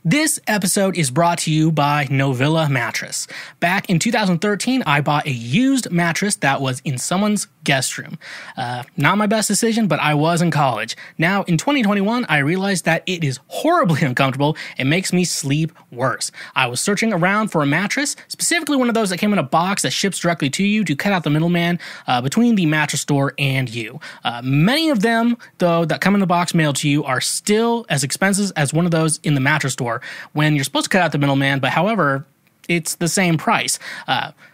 This episode is brought to you by Novilla Mattress. Back in 2013, I bought a used mattress that was in someone's guest room. Not my best decision, but I was in college. Now, in 2021, I realized that it is horribly uncomfortable and makes me sleep worse. I was searching around for a mattress, specifically one of those that came in a box that ships directly to you to cut out the middleman between the mattress store and you. Many of them, though, that come in the box mailed to you are still as expensive as one of those in the mattress store when you're supposed to cut out the middleman, but however, it's the same price.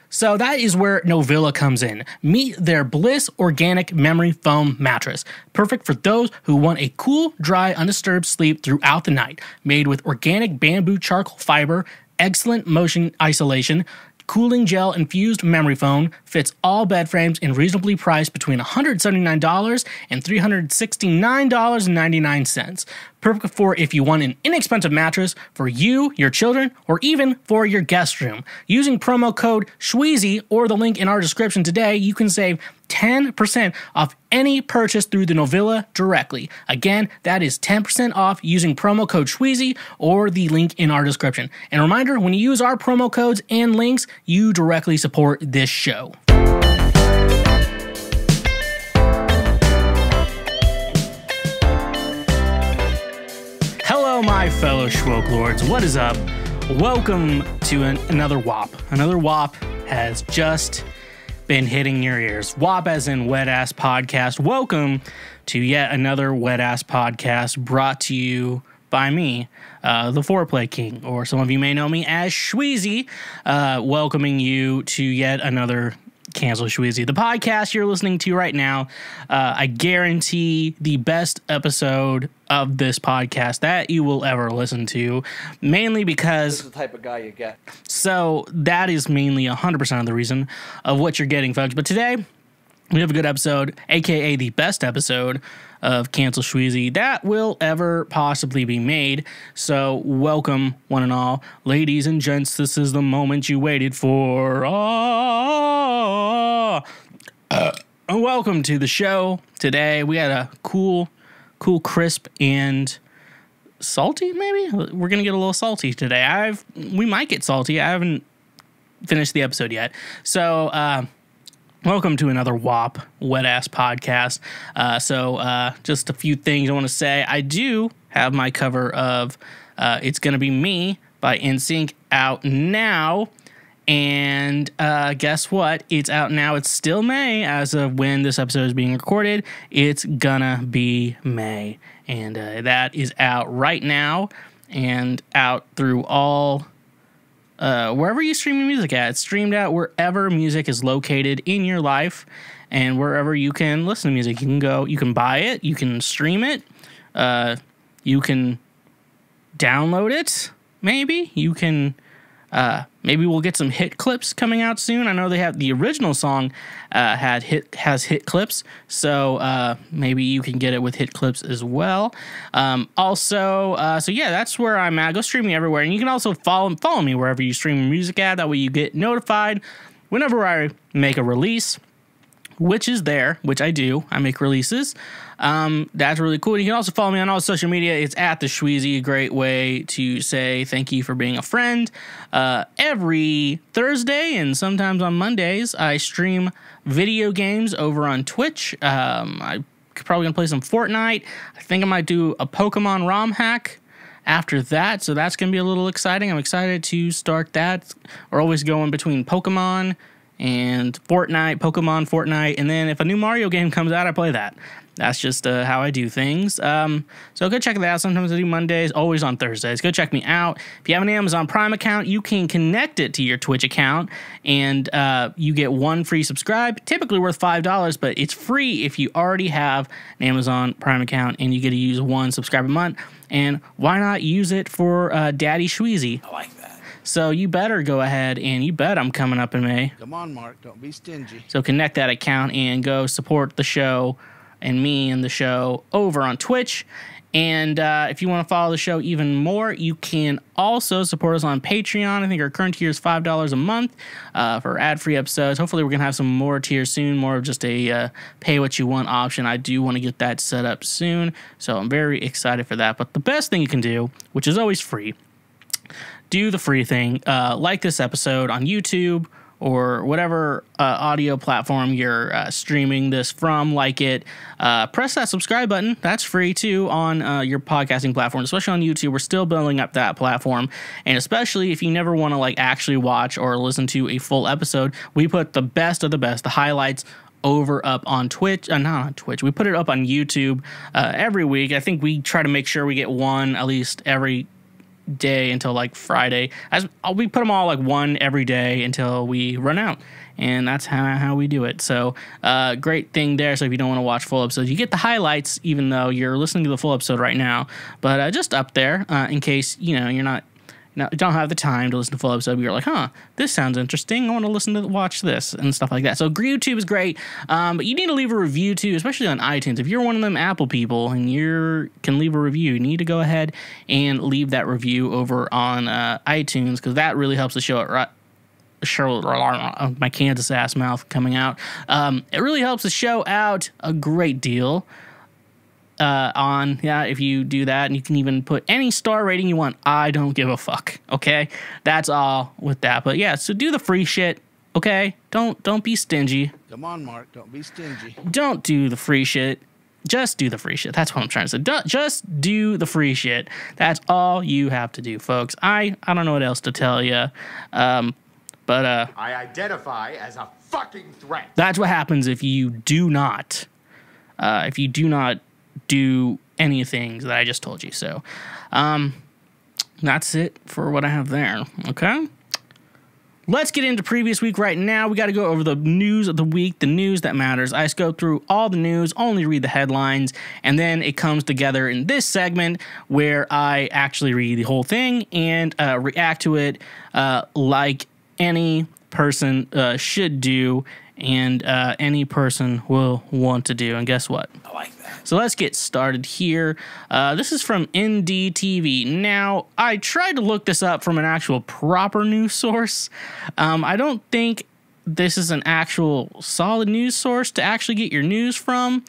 So that is where Novilla comes in. Meet their Bliss Organic Memory Foam Mattress. Perfect for those who want a cool, dry, undisturbed sleep throughout the night. Made with organic bamboo charcoal fiber, excellent motion isolation, cooling gel infused memory foam, fits all bed frames and reasonably priced between $179 and $369.99. Perfect for if you want an inexpensive mattress for you, your children, or even for your guest room. Using promo code Schweezy or the link in our description today, you can save 10% off any purchase through the Novilla directly. Again, that is 10% off using promo code Schweezy or the link in our description. And a reminder, when you use our promo codes and links, you directly support this show. Hello, my fellow Schwoke Lords. What is up? Welcome to another WAP. Another WAP has just been hitting your ears. WAP as in Wet Ass Podcast. Welcome to yet another Wet Ass Podcast brought to you by me, the Foreplay King, or some of you may know me as Schweezy, welcoming you to yet another Cancel Schweezy, the podcast you're listening to right now. I guarantee the best episode of this podcast that you will ever listen to, mainly because this is the type of guy you get. So that is mainly 100% of the reason of what you're getting, folks. But today we have a good episode, aka the best episode of Cancel Schweezy that will ever possibly be made. So welcome, one and all. Ladies and gents, this is the moment you waited for. Welcome to the show. Today we had a cool, crisp, and salty, maybe? We're going to get a little salty today. We might get salty. I haven't finished the episode yet. So, welcome to another WAP, Wet Ass Podcast. Just a few things I want to say. I do have my cover of It's Gonna Be Me by NSYNC out now. And guess what? It's out now. It's still May as of when this episode is being recorded. It's gonna be May. And that is out right now and out through all wherever you stream your music at. It's streamed out wherever music is located in your life and wherever you can listen to music. You can go, you can buy it, you can stream it, you can download it, maybe. You can, maybe we'll get some hit clips coming out soon. I know they have the original song has hit clips, so maybe you can get it with hit clips as well. So yeah, that's where I'm at. Go stream me everywhere, and you can also follow me wherever you stream your music at. That way you get notified whenever I make a release, which I do. I make releases. That's really cool. You can also follow me on all social media. It's at the Schweezy, a great way to say thank you for being a friend. Every Thursday and sometimes on Mondays, I stream video games over on Twitch. I'm probably going to play some Fortnite. I think I might do a Pokemon ROM hack after that, so that's going to be a little exciting. I'm excited to start that. We're always going between Pokemon and Pokemon, Fortnite, and then if a new Mario game comes out, I play that. That's just how I do things. So go check that out. Sometimes I do Mondays, always on Thursdays. Go check me out. If you have an Amazon Prime account, you can connect it to your Twitch account, and you get one free subscribe, typically worth $5, but it's free if you already have an Amazon Prime account, and you get to use one subscribe a month. And why not use it for Daddy Schweezy? I like that. So you better go ahead, and you bet I'm coming up in May. Come on, Mark. Don't be stingy. So connect that account and go support the show and me and the show over on Twitch. And if you want to follow the show even more, you can also support us on Patreon. I think our current tier is $5 a month for ad-free episodes. Hopefully we're going to have some more tiers soon, more of just a pay-what-you-want option. I do want to get that set up soon, so I'm very excited for that. But the best thing you can do, which is always free, do the free thing. Like this episode on YouTube or whatever audio platform you're streaming this from. Like it. Press that subscribe button. That's free too on your podcasting platform, especially on YouTube. We're still building up that platform, and especially if you never want to like actually watch or listen to a full episode, we put the best of the best, the highlights, over up on Twitch. Not on Twitch. We put it up on YouTube every week. I think we try to make sure we get one at least every day until like Friday. We put them all like one every day until we run out, and that's how we do it. So great thing there. So if you don't want to watch full episodes, you get the highlights even though you're listening to the full episode right now, but just up there in case you're not don't have the time to listen to full episode, but you're like, this sounds interesting, I want to watch this and stuff like that. So YouTube is great, but you need to leave a review too, especially on iTunes. If you're one of them Apple people and you can leave a review, you need to go ahead and leave that review over on iTunes, because that really helps the show out. My Kansas ass mouth coming out. It really helps the show out a great deal. If you do that, and you can even put any star rating you want. I don't give a fuck. Okay, that's all with that. But yeah, so do the free shit. Okay, don't be stingy. Come on, Mark. Don't be stingy. Don't do the free shit. Just do the free shit. That's what I'm trying to say. Just do the free shit. That's all you have to do, folks. I don't know what else to tell you. I identify as a fucking threat. That's what happens if you do not. Do any things that I just told you. So that's it for what I have there. Okay, let's get into previous week right now. We got to go over the news of the week, the news that matters. I just go through all the news, only read the headlines, and then it comes together in this segment where I actually read the whole thing and react to it like any person should do, and any person will want to do. And guess what? I like that. So let's get started here. This is from NDTV. Now, I tried to look this up from an actual proper news source. I don't think this is an actual solid news source to actually get your news from.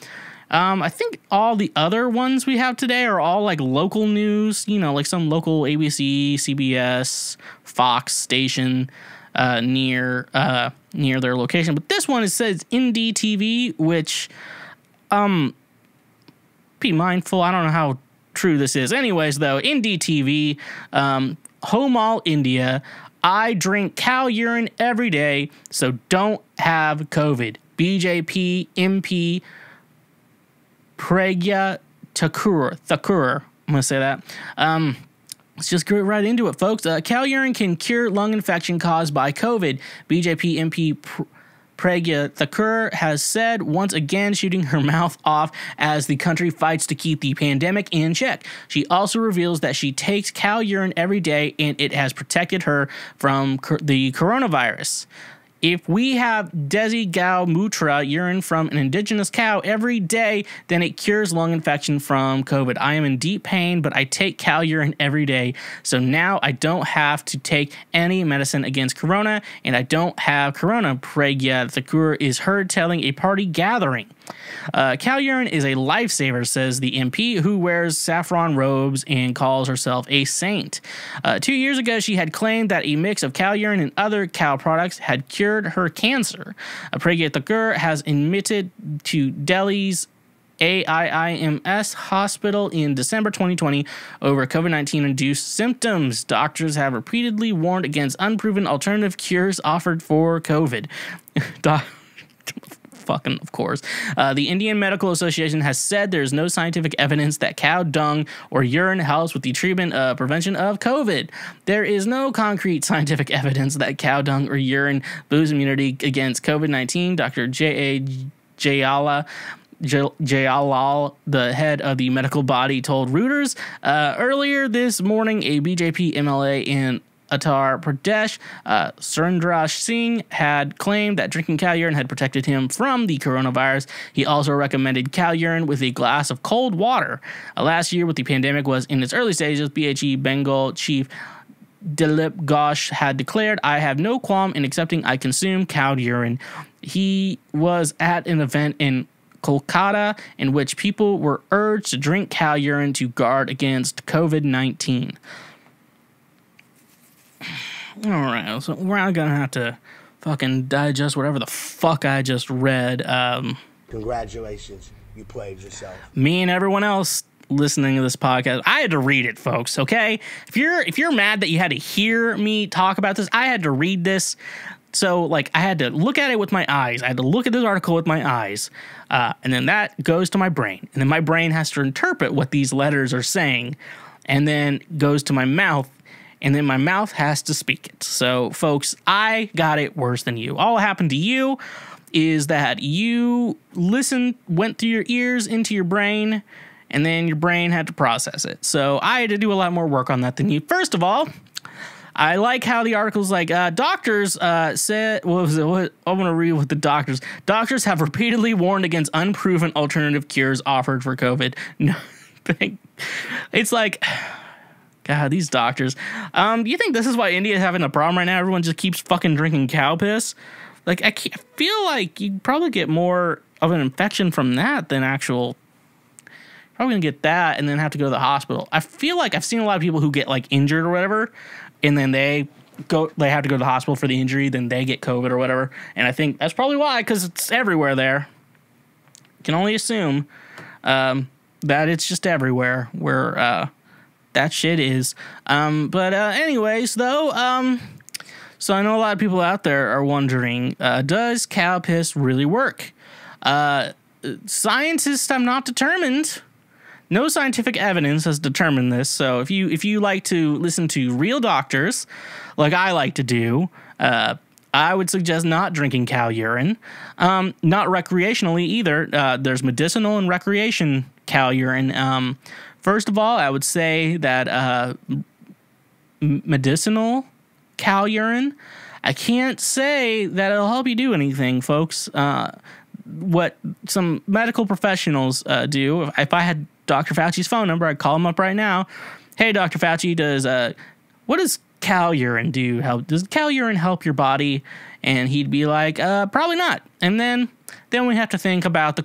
I think all the other ones we have today are all like local news, like some local ABC, CBS, Fox station near their location. But this one, it says NDTV, which be mindful. I don't know how true this is. Anyways, though, NDTV, Homal, India. I drink cow urine every day, so don't have COVID. BJP MP Pragya Thakur. I'm going to say that. Let's just get right into it, folks. Cow urine can cure lung infection caused by COVID. BJP MP Pragya Thakur has said, once again shooting her mouth off as the country fights to keep the pandemic in check. She also reveals that she takes cow urine every day and it has protected her from the coronavirus. If we have Desi Gau Mutra urine from an indigenous cow every day, then it cures lung infection from COVID. I am in deep pain, but I take cow urine every day. So now I don't have to take any medicine against corona, and I don't have corona. Pragya Thakur is heard telling a party gathering. Cow urine is a lifesaver, says the MP, who wears saffron robes and calls herself a saint. 2 years ago, she had claimed that a mix of cow urine and other cow products had cured her cancer. Pragya Thakur has admitted to Delhi's AIIMS hospital in December 2020 over COVID-19 induced symptoms. Doctors have repeatedly warned against unproven alternative cures offered for COVID. Fucking, of course. The Indian Medical Association has said there's no scientific evidence that cow dung or urine helps with the treatment of prevention of COVID. There is no concrete scientific evidence that cow dung or urine boosts immunity against COVID-19. Dr. J.A. Jayalal, the head of the medical body, told Reuters earlier this morning. A BJP MLA in Uttar Pradesh, Surendra Singh, had claimed that drinking cow urine had protected him from the coronavirus. He also recommended cow urine with a glass of cold water. Last year, when the pandemic was in its early stages, BHE Bengal chief Dilip Ghosh had declared, "I have no qualm in accepting I consume cow urine." He was at an event in Kolkata in which people were urged to drink cow urine to guard against COVID-19. All right, so we're not gonna have to fucking digest whatever the fuck I just read. Congratulations, you played yourself. Me and everyone else listening to this podcast, I had to read it, folks. Okay, if you're mad that you had to hear me talk about this, I had to read this. So, like, I had to look at it with my eyes. I had to look at this article with my eyes. And then that goes to my brain. And then my brain has to interpret what these letters are saying. And then goes to my mouth. And then my mouth has to speak it. So, folks, I got it worse than you. All that happened to you is that you went through your ears into your brain. And then your brain had to process it. So, I had to do a lot more work on that than you. First of all, I like how the article's like, doctors said, what was it? I'm going to read what the doctors. Doctors have repeatedly warned against unproven alternative cures offered for COVID. No, it's like, God, these doctors. Do you think this is why India is having a problem right now? Everyone just keeps fucking drinking cow piss. Like, I feel like you probably get more of an infection from that than actual. Probably gonna get that and then have to go to the hospital. I feel like I've seen a lot of people who get like injured or whatever, and then they have to go to the hospital for the injury, then they get COVID or whatever. And I think that's probably why, because it's everywhere there. Can only assume that it's just everywhere where that shit is. But anyways, though, so I know a lot of people out there are wondering, does cow piss really work? Scientists have not determined. No scientific evidence has determined this. So if you like to listen to real doctors, like I like to do, I would suggest not drinking cow urine. Not recreationally either. There's medicinal and recreation cow urine. First of all, I would say that medicinal cow urine, I can't say that it'll help you do anything, folks. What some medical professionals do, if I had Dr. Fauci's phone number, I'd call him up right now. Hey, Dr. Fauci, what does cow urine do? Does cow urine help your body? And he'd be like, probably not. And then we have to think about the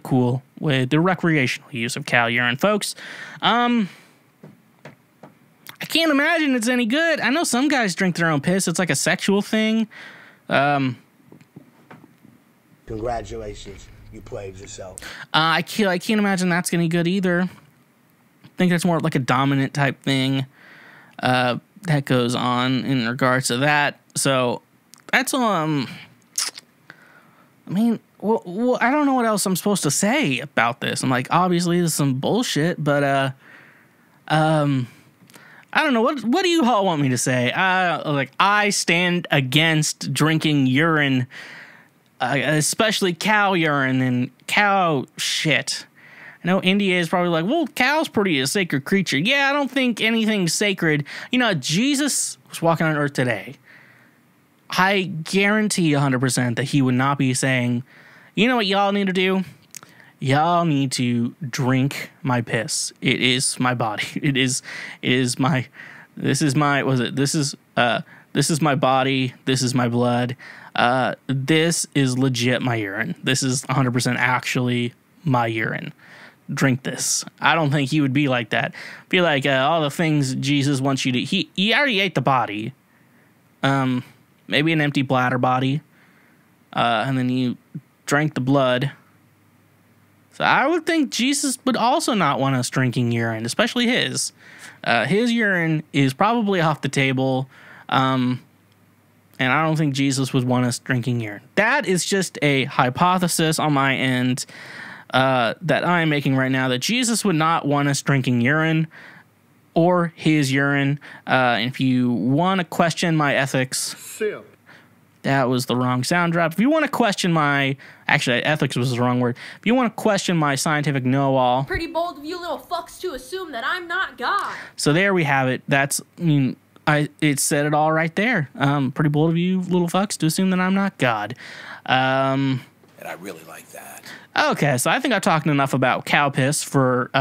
recreational use of cow urine, folks. I can't imagine it's any good. I know some guys drink their own piss. It's like a sexual thing. Congratulations, you played yourself. I can't imagine that's any good either. I think that's more like a dominant type thing that goes on in regards to that. So that's I mean, well, I don't know what else I'm supposed to say about this. I'm like, obviously this is some bullshit, but I don't know what do you all want me to say? I stand against drinking urine, especially cow urine and cow shit. I know India is probably like, well, cow's pretty a sacred creature. Yeah, I don't think anything's sacred. You know, Jesus was walking on earth today. I guarantee 100% that he would not be saying, you know what y'all need to do? Y'all need to drink my piss. It is my body. This is my body. This is my blood. This is legit my urine. This is 100% actually my urine. Drink this. I don't think he would be like that. Be like all the things Jesus wants you to. He already ate the body. Maybe an empty bladder body. And then you drank the blood. So I would think Jesus would also not want us drinking urine, especially his. His urine is probably off the table. And I don't think Jesus would want us drinking urine. That is just a hypothesis on my end that I'm making right now, that Jesus would not want us drinking urine or his urine. And if you want to question my ethics... Simp. That was the wrong sound drop. If you want to question actually, ethics was the wrong word. If you want to question my scientific know-all... Pretty bold of you little fucks to assume that I'm not God. So there we have it. It said it all right there. Pretty bold of you little fucks to assume that I'm not God. And I really like that. Okay, so I think I've talked enough about cow piss for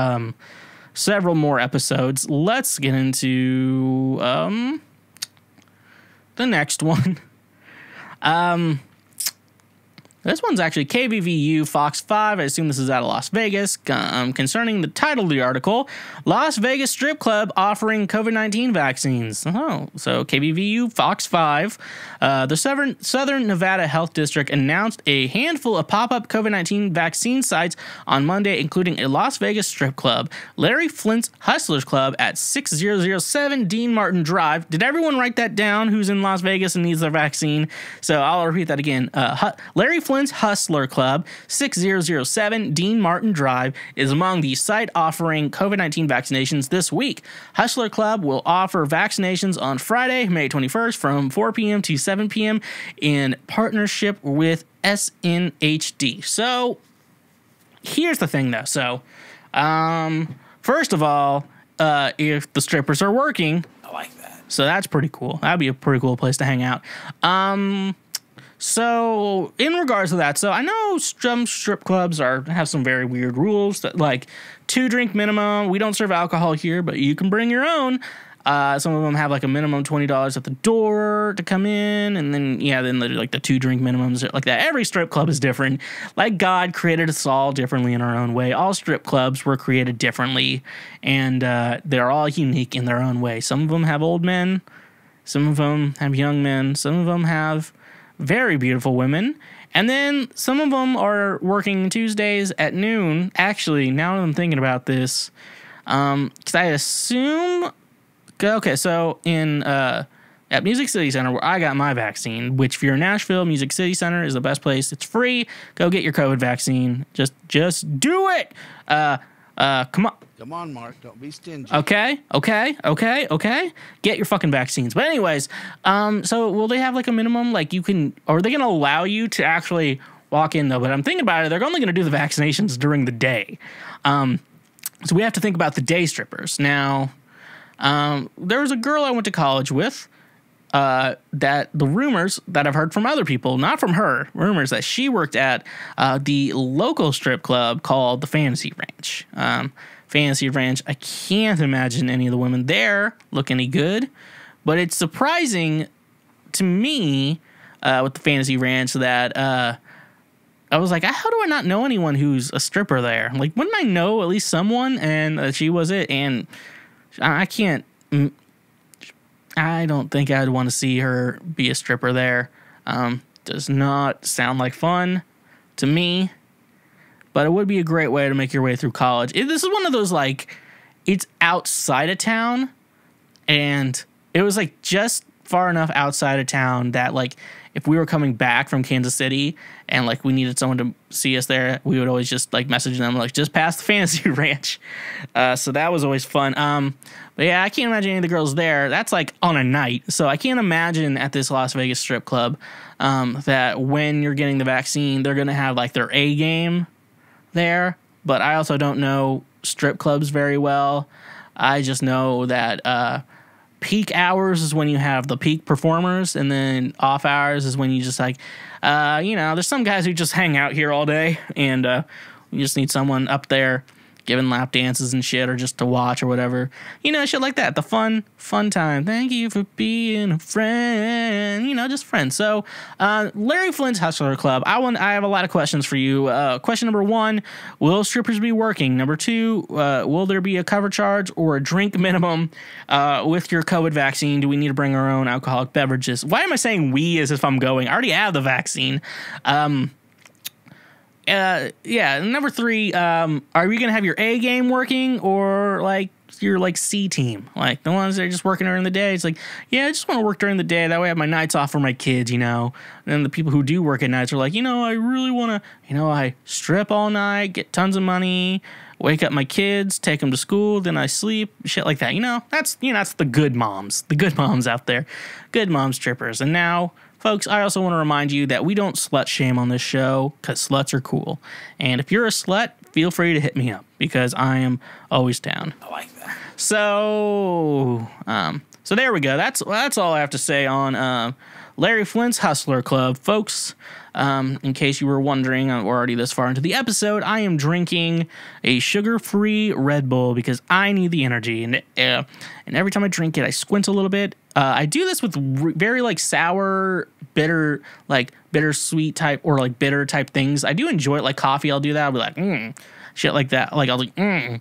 several more episodes. Let's get into the next one. This one's actually KVVU Fox 5. I assume this is out of Las Vegas. Concerning the title of the article, Las Vegas Strip Club offering COVID-19 vaccines. Oh, so KVVU Fox 5. The Southern Nevada Health District announced a handful of pop-up COVID-19 vaccine sites on Monday, including a Las Vegas strip club, Larry Flint's Hustlers Club at 6007 Dean Martin Drive. Did everyone write that down who's in Las Vegas and needs their vaccine? So I'll repeat that again. Larry Flint's Hustler Club, 6007 Dean Martin Drive, is among the site offering COVID-19 vaccinations this week. Hustler Club will offer vaccinations on Friday, May 21st from 4 p.m. to 7 p.m. in partnership with SNHD. So here's the thing, though. So first of all, if the strippers are working, I like that. So that's pretty cool. That'd be a pretty cool place to hang out. So in regards to that, so I know some strip clubs have some very weird rules that like 2-drink minimum. We don't serve alcohol here, but you can bring your own. Some of them have like a minimum $20 at the door to come in, and then like the 2-drink minimums like that. Every strip club is different. Like God created us all differently in our own way. All strip clubs were created differently, and they're all unique in their own way. Some of them have old men, some of them have young men, some of them have very beautiful women, and then some of them are working Tuesdays at noon. Actually, now that I'm thinking about this, because I assume, okay, so in at Music City Center where I got my vaccine, which if you're in Nashville, Music City Center is the best place. It's free. Go get your COVID vaccine. Just do it. Come on. Come on, Mark. Don't be stingy. Okay. Get your fucking vaccines. But anyways, so will they have like a minimum? Like you can, or are they going to allow you to actually walk in though? But I'm thinking about it. They're only going to do the vaccinations during the day. So we have to think about the day strippers. Now, there was a girl I went to college with, that the rumors that I've heard from other people, not from her, rumors that she worked at the local strip club called the Fantasy Ranch. Fantasy Ranch, I can't imagine any of the women there look any good, but it's surprising to me with the Fantasy Ranch that I was like, how do I not know anyone who's a stripper there? Like, wouldn't I know at least someone? And she was it, and I don't think I'd want to see her be a stripper there. Does not sound like fun to me, but it would be a great way to make your way through college. This is one of those, like, it's outside of town, and it was, like, just far enough outside of town that, like, if we were coming back from Kansas City and, like, we needed someone to see us there, we would always just, like, message them, like, just past the Fantasy Ranch. So that was always fun. But, yeah, I can't imagine any of the girls there. That's, like, on a night. So I can't imagine at this Las Vegas strip club that when you're getting the vaccine, they're going to have, like, their A game there. But I also don't know strip clubs very well. I just know that peak hours is when you have the peak performers, and then off hours is when you just like, there's some guys who just hang out here all day, and you just need someone up there giving lap dances and shit, or just to watch or whatever. Shit like that. The fun time. Thank you for being a friend. Just friends. So, Larry Flint's Hustler Club. I have a lot of questions for you. Question number 1, will strippers be working? Number 2, will there be a cover charge or a drink minimum with your COVID vaccine? Do we need to bring our own alcoholic beverages? Why am I saying we as if I'm going? I already have the vaccine. Number 3, are we gonna have your A game working, or like your like C team, like the ones that are just working during the day? It's like, yeah, I just want to work during the day, that way I have my nights off for my kids, and then the people who do work at nights are like, I really want to, I strip all night, get tons of money, wake up my kids, take them to school, then I sleep, shit like that. That's the good moms out there, good mom strippers. And now, folks, I also want to remind you that we don't slut shame on this show, because sluts are cool. And if you're a slut, feel free to hit me up, because I am always down. I like that. So, So there we go. That's all I have to say on Larry Flint's Hustler Club, folks. In case you were wondering, we're already this far into the episode. I am drinking a sugar-free Red Bull because I need the energy, and every time I drink it, I squint a little bit. I do this with very like sour, bitter, like bittersweet type or like bitter type things. I do enjoy it, like coffee. I'll do that. I'll be like, shit like that. Like I'll like,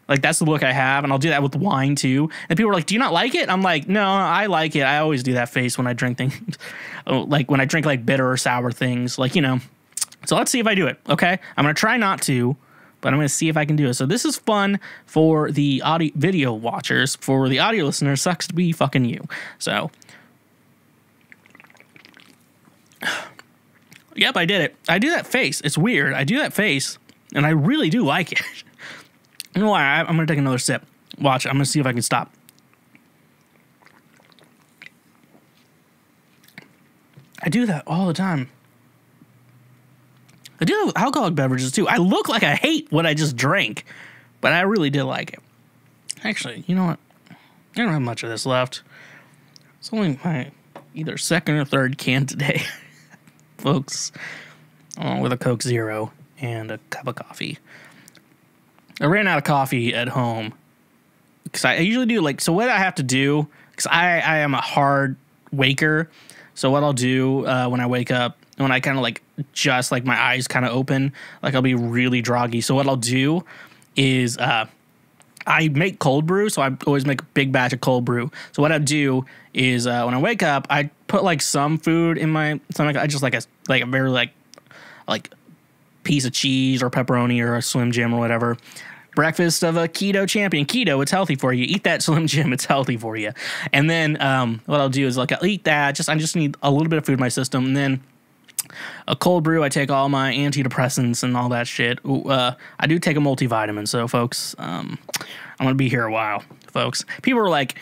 like that's the look I have, and I'll do that with wine too. And people are like, "Do you not like it?" I'm like, "No, I like it." I always do that face when I drink things, like when I drink like bitter or sour things, like, you know. So let's see if I do it. Okay, I'm gonna try not to, but I'm gonna see if I can do it. So this is fun for the audio video watchers. For the audio listeners, sucks to be fucking you. So, yep, I did it. I do that face. It's weird. I do that face, and I really do like it. You know why? I'm going to take another sip. Watch. I'm going to see if I can stop. I do that all the time. I do that with alcoholic beverages, too. I look like I hate what I just drank, but I really did like it. Actually, you know what? I don't have much of this left. It's only my either second or third can today, folks, with a Coke Zero and a cup of coffee. I ran out of coffee at home because I usually do like, so what I have to do, because I am a hard waker. So what I'll do when I wake up, when I kind of like just like my eyes kind of open, like I'll be really groggy. So what I'll do is I make cold brew. So I always make a big batch of cold brew. So what I do is when I wake up, I put like some food in my stomach. I just like a very like piece of cheese or pepperoni or a Slim Jim or whatever. Breakfast of a keto champion. Keto, it's healthy for you. Eat that Slim Jim, it's healthy for you. And then what I'll do is like I'll eat that. I just need a little bit of food in my system. And then a cold brew, I take all my antidepressants and all that shit. I do take a multivitamin. So folks, I'm going to be here a while, folks. People are like,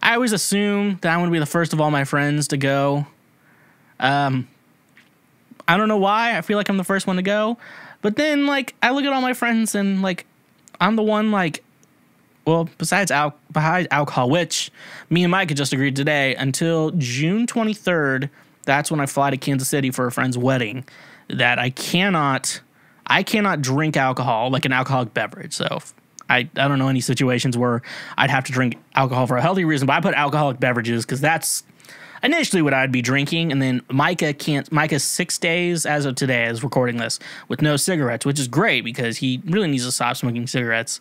I always assume that I'm going to be the first of all my friends to go. I don't know why. I feel like I'm the first one to go. But then, like, I look at all my friends and, like, I'm the one, like, well, besides alcohol, which me and Mike had just agreed today, until June 23rd, that's when I fly to Kansas City for a friend's wedding, that I cannot drink alcohol, like an alcoholic beverage. So I don't know any situations where I'd have to drink alcohol for a healthy reason, but I put alcoholic beverages because that's initially what I'd be drinking. And then Micah's 6 days as of today, as recording this, with no cigarettes, which is great because he really needs to stop smoking cigarettes.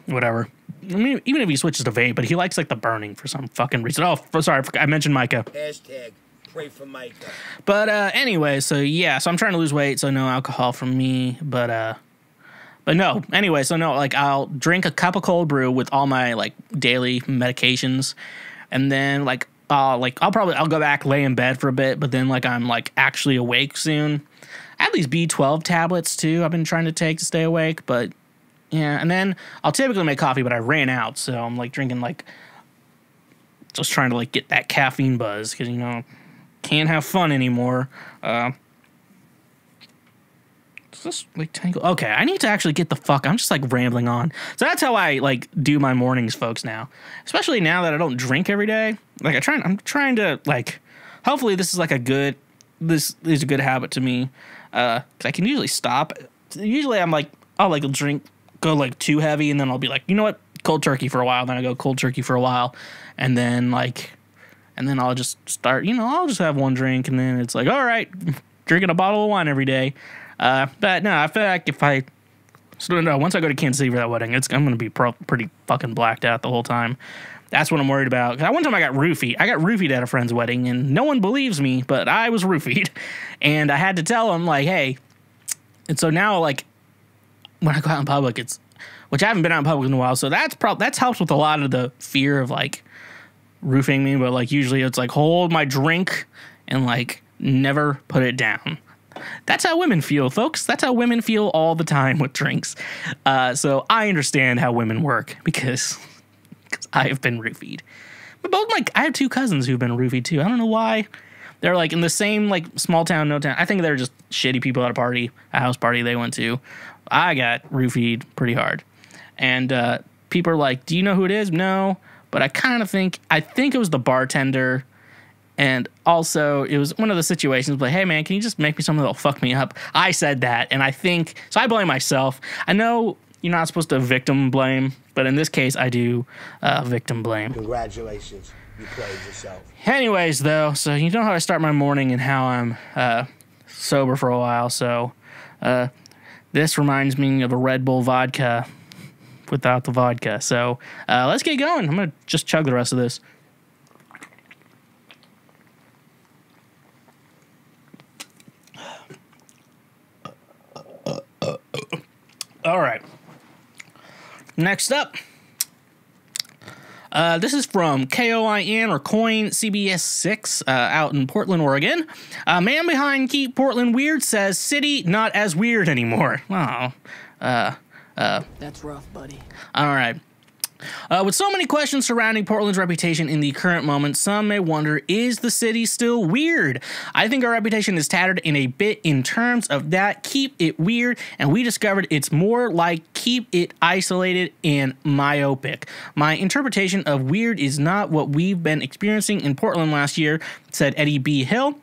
Whatever. I mean, even if he switches to vape, but he likes like the burning for some fucking reason. Oh, sorry, I mentioned Micah. Hashtag pray for Micah. But anyway, so yeah, so I'm trying to lose weight, so no alcohol from me, but no. Anyway, so no, like I'll drink a cup of cold brew with all my like daily medications. And then, like, I'll go back, lay in bed for a bit, but then, like, I'm, like, actually awake soon. I have these B12 tablets, too, I've been trying to take to stay awake, but, yeah. And then I'll typically make coffee, but I ran out, so I'm, like, drinking, like, just trying to, like, get that caffeine buzz, because, you know, can't have fun anymore. Is this, like, tangle? Okay, I need to actually get the fuck. I'm just, like, rambling on. So that's how I, like, do my mornings, folks, now. Especially now that I don't drink every day. Like, I'm trying to, like, hopefully this is, like, this is a good habit to me. Because I can usually stop. Usually I'm, like, I'll, like, go, like, too heavy, and then I'll be like, you know what? Cold turkey for a while. Then I go cold turkey for a while. And then, like, I'll just start, you know, I'll just have one drink, and then it's like, all right, drinking a bottle of wine every day. But no, I feel like once I go to Kansas City for that wedding, I'm going to be pretty fucking blacked out the whole time. That's what I'm worried about. 'Cause one time I got roofied. I got roofied at a friend's wedding, and no one believes me, but I was roofied. And I had to tell them, like, hey. And so now, like, when I go out in public, which I haven't been out in public in a while, so that's helps with a lot of the fear of, like, roofing me. But, like, usually it's, like, hold my drink and, like, never put it down. That's how women feel, folks. That's how women feel all the time with drinks. So I understand how women work because I have been roofied. But I have two cousins who've been roofied too. I don't know why. They're like in the same like small town, no town. I think they're just shitty people at a house party they went to. I got roofied pretty hard. And people are like, do you know who it is? No. but I think it was the bartender. And also, it was one of the situations like, hey, man, can you just make me something that'll fuck me up? I said that, and I blame myself. I know you're not supposed to victim blame, but in this case, I do victim blame. Congratulations. You played yourself. Anyways, though, so you know how I start my morning and how I'm sober for a while, so this reminds me of a Red Bull vodka without the vodka. So let's get going. I'm going to just chug the rest of this. All right. Next up, this is from KOIN or Coin CBS 6 out in Portland, Oregon. Man behind Keep Portland Weird says city not as weird anymore. Oh, that's rough, buddy. All right. With so many questions surrounding Portland's reputation in the current moment, some may wonder, is the city still weird? I think our reputation is tattered in a bit in terms of that. Keep it weird, and we discovered it's more like keep it isolated and myopic. My interpretation of weird is not what we've been experiencing in Portland last year, said Eddie B. Hill,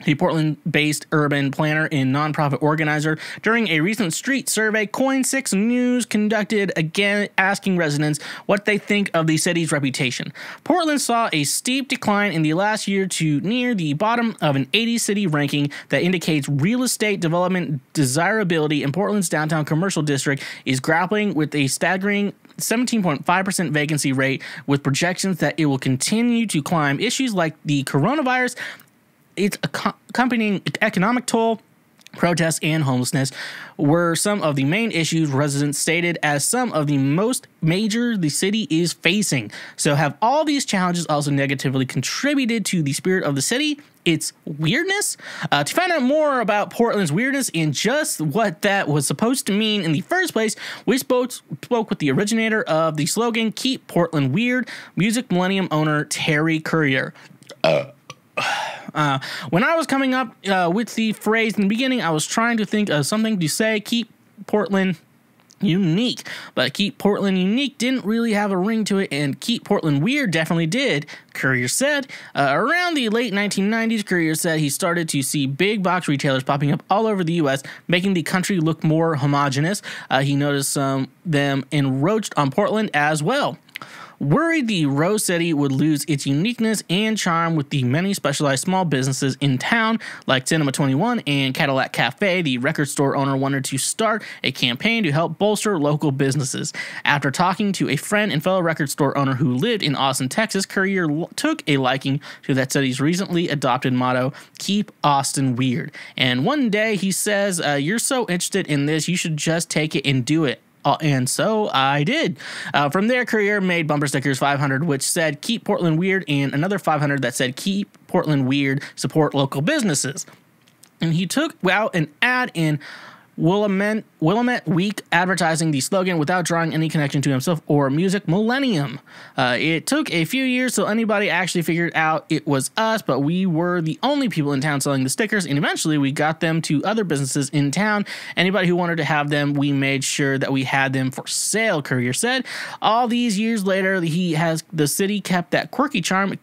a Portland-based urban planner and nonprofit organizer. During a recent street survey, Coin6 News conducted, again asking residents what they think of the city's reputation. Portland saw a steep decline in the last year to near the bottom of an 80-city ranking that indicates real estate development desirability in Portland's downtown commercial district is grappling with a staggering 17.5% vacancy rate, with projections that it will continue to climb. Issues like the coronavirus, its accompanying economic toll, protests, and homelessness were some of the main issues residents stated as some of the most major the city is facing. So have all these challenges also negatively contributed to the spirit of the city, its weirdness? To find out more about Portland's weirdness and just what that was supposed to mean in the first place, we spoke with the originator of the slogan, Keep Portland Weird, Music Millennium owner Terry Courier. When I was coming up with the phrase in the beginning, I was trying to think of something to say, keep Portland unique. But keep Portland unique didn't really have a ring to it, and keep Portland weird definitely did, Courier said. Around the late 1990s, Courier said he started to see big box retailers popping up all over the U.S., making the country look more homogenous. He noticed some them encroached on Portland as well. Worried the Rose City would lose its uniqueness and charm with the many specialized small businesses in town, like Cinema 21 and Cadillac Cafe, the record store owner wanted to start a campaign to help bolster local businesses. After talking to a friend and fellow record store owner who lived in Austin, Texas, Courier took a liking to that city's recently adopted motto, Keep Austin Weird. And one day he says, you're so interested in this, you should just take it and do it. And so I did. From there, Courier made bumper stickers 500, which said, Keep Portland Weird, and another 500 that said, Keep Portland Weird, support local businesses. And he took out an ad in Willamette Week advertising the slogan without drawing any connection to himself or Music Millennium. It took a few years so anybody actually figured out it was us, but we were the only people in town selling the stickers, and eventually we got them to other businesses in town. Anybody who wanted to have them, we made sure that we had them for sale, Courier said. All these years later, the city kept that quirky charm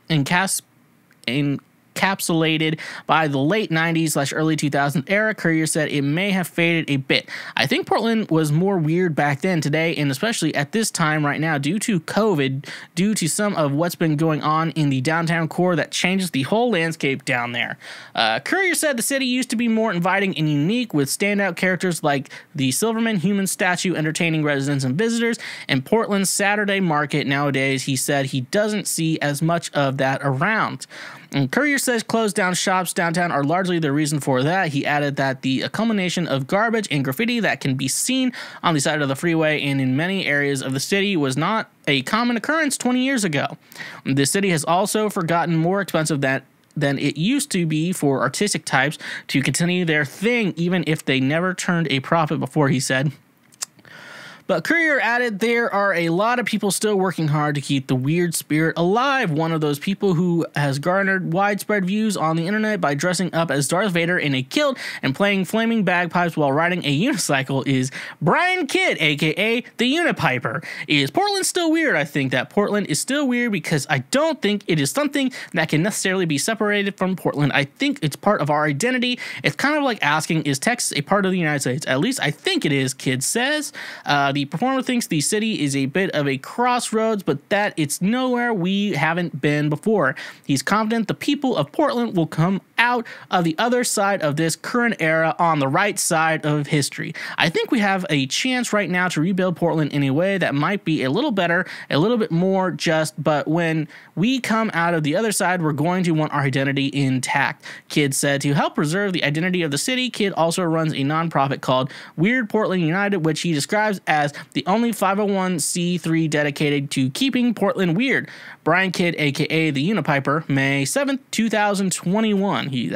encapsulated by the late 90s / early 2000s era. Courier said it may have faded a bit. I think Portland was more weird back then, today, and especially at this time right now due to COVID, due to some of what's been going on in the downtown core that changes the whole landscape down there. Courier said the city used to be more inviting and unique, with standout characters like the Silverman human statue entertaining residents and visitors, and Portland's Saturday market. Nowadays, he said he doesn't see as much of that around. And Courier says closed down shops downtown are largely the reason for that. He added that the culmination of garbage and graffiti that can be seen on the side of the freeway and in many areas of the city was not a common occurrence 20 years ago. The city has also gotten more expensive than it used to be for artistic types to continue their thing, even if they never turned a profit before, he said. But Courier added, there are a lot of people still working hard to keep the weird spirit alive. One of those people who has garnered widespread views on the internet by dressing up as Darth Vader in a kilt and playing flaming bagpipes while riding a unicycle is Brian Kidd, aka the Unipiper. Is Portland still weird? I think that Portland is still weird because I don't think it is something that can necessarily be separated from Portland. I think it's part of our identity. It's kind of like asking, is Texas a part of the United States? At least I think it is, Kidd says. The performer thinks the city is a bit of a crossroads, but that it's nowhere we haven't been before. He's confident the people of Portland will come out of the other side of this current era on the right side of history. I think we have a chance right now to rebuild Portland in a way that might be a little better, a little bit more just, but when we come out of the other side, we're going to want our identity intact, Kidd said. To help preserve the identity of the city, Kidd also runs a nonprofit called Weird Portland United, which he describes as the only 501c3 dedicated to keeping Portland weird. Brian Kidd, aka the Unipiper, May 7th, 2021. He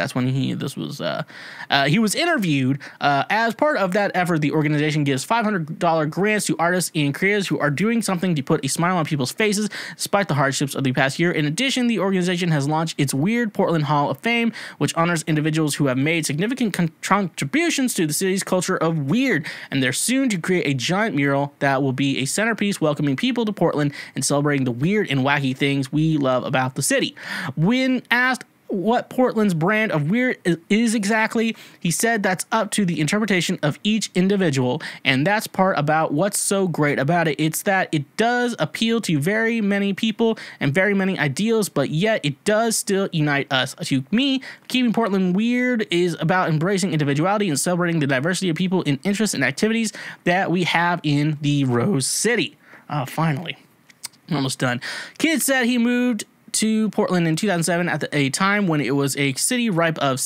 was interviewed as part of that effort. The organization gives $500 grants to artists and creators who are doing something to put a smile on people's faces despite the hardships of the past year. In addition, the organization has launched its Weird Portland Hall of Fame, which honors individuals who have made significant contributions to the city's culture of weird, and they're soon to create a giant mural that will be a centerpiece welcoming people to Portland and celebrating the weird and wacky things we love about the city. When asked what Portland's brand of weird is exactly, he said that's up to the interpretation of each individual, and that's part about what's so great about it. It's that it does appeal to very many people and very many ideals, but yet it does still unite us. To me, keeping Portland weird is about embracing individuality and celebrating the diversity of people in interests and activities that we have in the Rose City. Finally. Almost done. Kidd said he moved to Portland in 2007 at a time when it was a city ripe of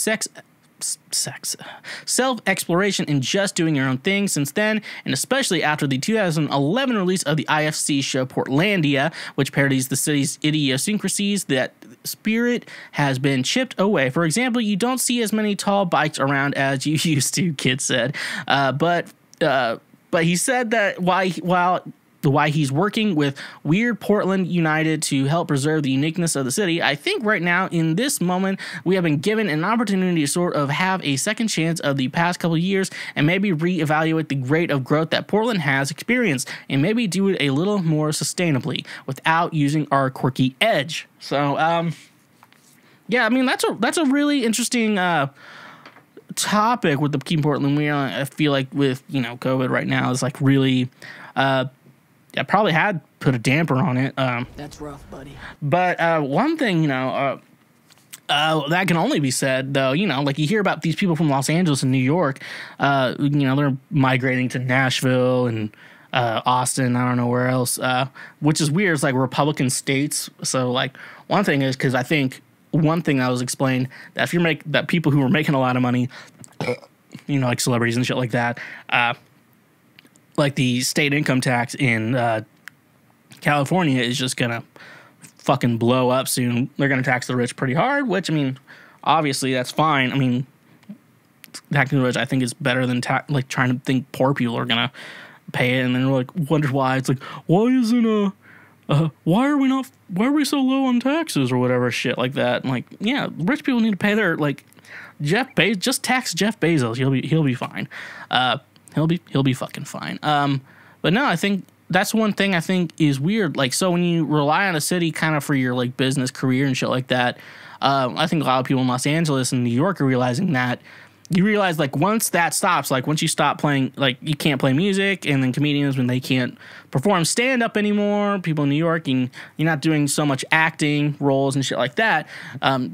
self-exploration and just doing your own thing. Since then, and especially after the 2011 release of the IFC show Portlandia, which parodies the city's idiosyncrasies, that spirit has been chipped away. For example, you don't see as many tall bikes around as you used to, Kidd said. But he said that why he's working with Weird Portland United to help preserve the uniqueness of the city. I think right now, in this moment, we have been given an opportunity to sort of have a second chance of the past couple of years and maybe reevaluate the rate of growth that Portland has experienced and maybe do it a little more sustainably without using our quirky edge. So, yeah, I mean, that's a really interesting topic with the Keeping Portland Weird. I feel like with, COVID right now is like really... I probably had put a damper on it. That's rough, buddy. But one thing, that can only be said, though, like you hear about these people from Los Angeles and New York, they're migrating to Nashville and Austin, I don't know where else, which is weird. It's like Republican states. So, like, one thing is, because I think one thing that was explained, that if that people who were making a lot of money, like celebrities and shit like that, like the state income tax in California is just going to fucking blow up soon. They're going to tax the rich pretty hard, which, I mean, obviously that's fine. I mean, taxing the rich I think is better than like trying to think poor people are going to pay it. And then they're like, wonder why. It's like, why are we so low on taxes or whatever shit like that? And like, yeah, rich people need to pay their, like, just tax Jeff Bezos. He'll be fine. He'll be fucking fine. But no, I think that's one thing I think is weird. Like, so when you rely on a city kind of for your like business career and shit like that, I think a lot of people in Los Angeles and New York are realizing that. You realize, like, once that stops, like, once you stop playing, like, you can't play music, and then comedians, when they can't perform stand-up anymore, people in New York, and you're not doing so much acting roles and shit like that,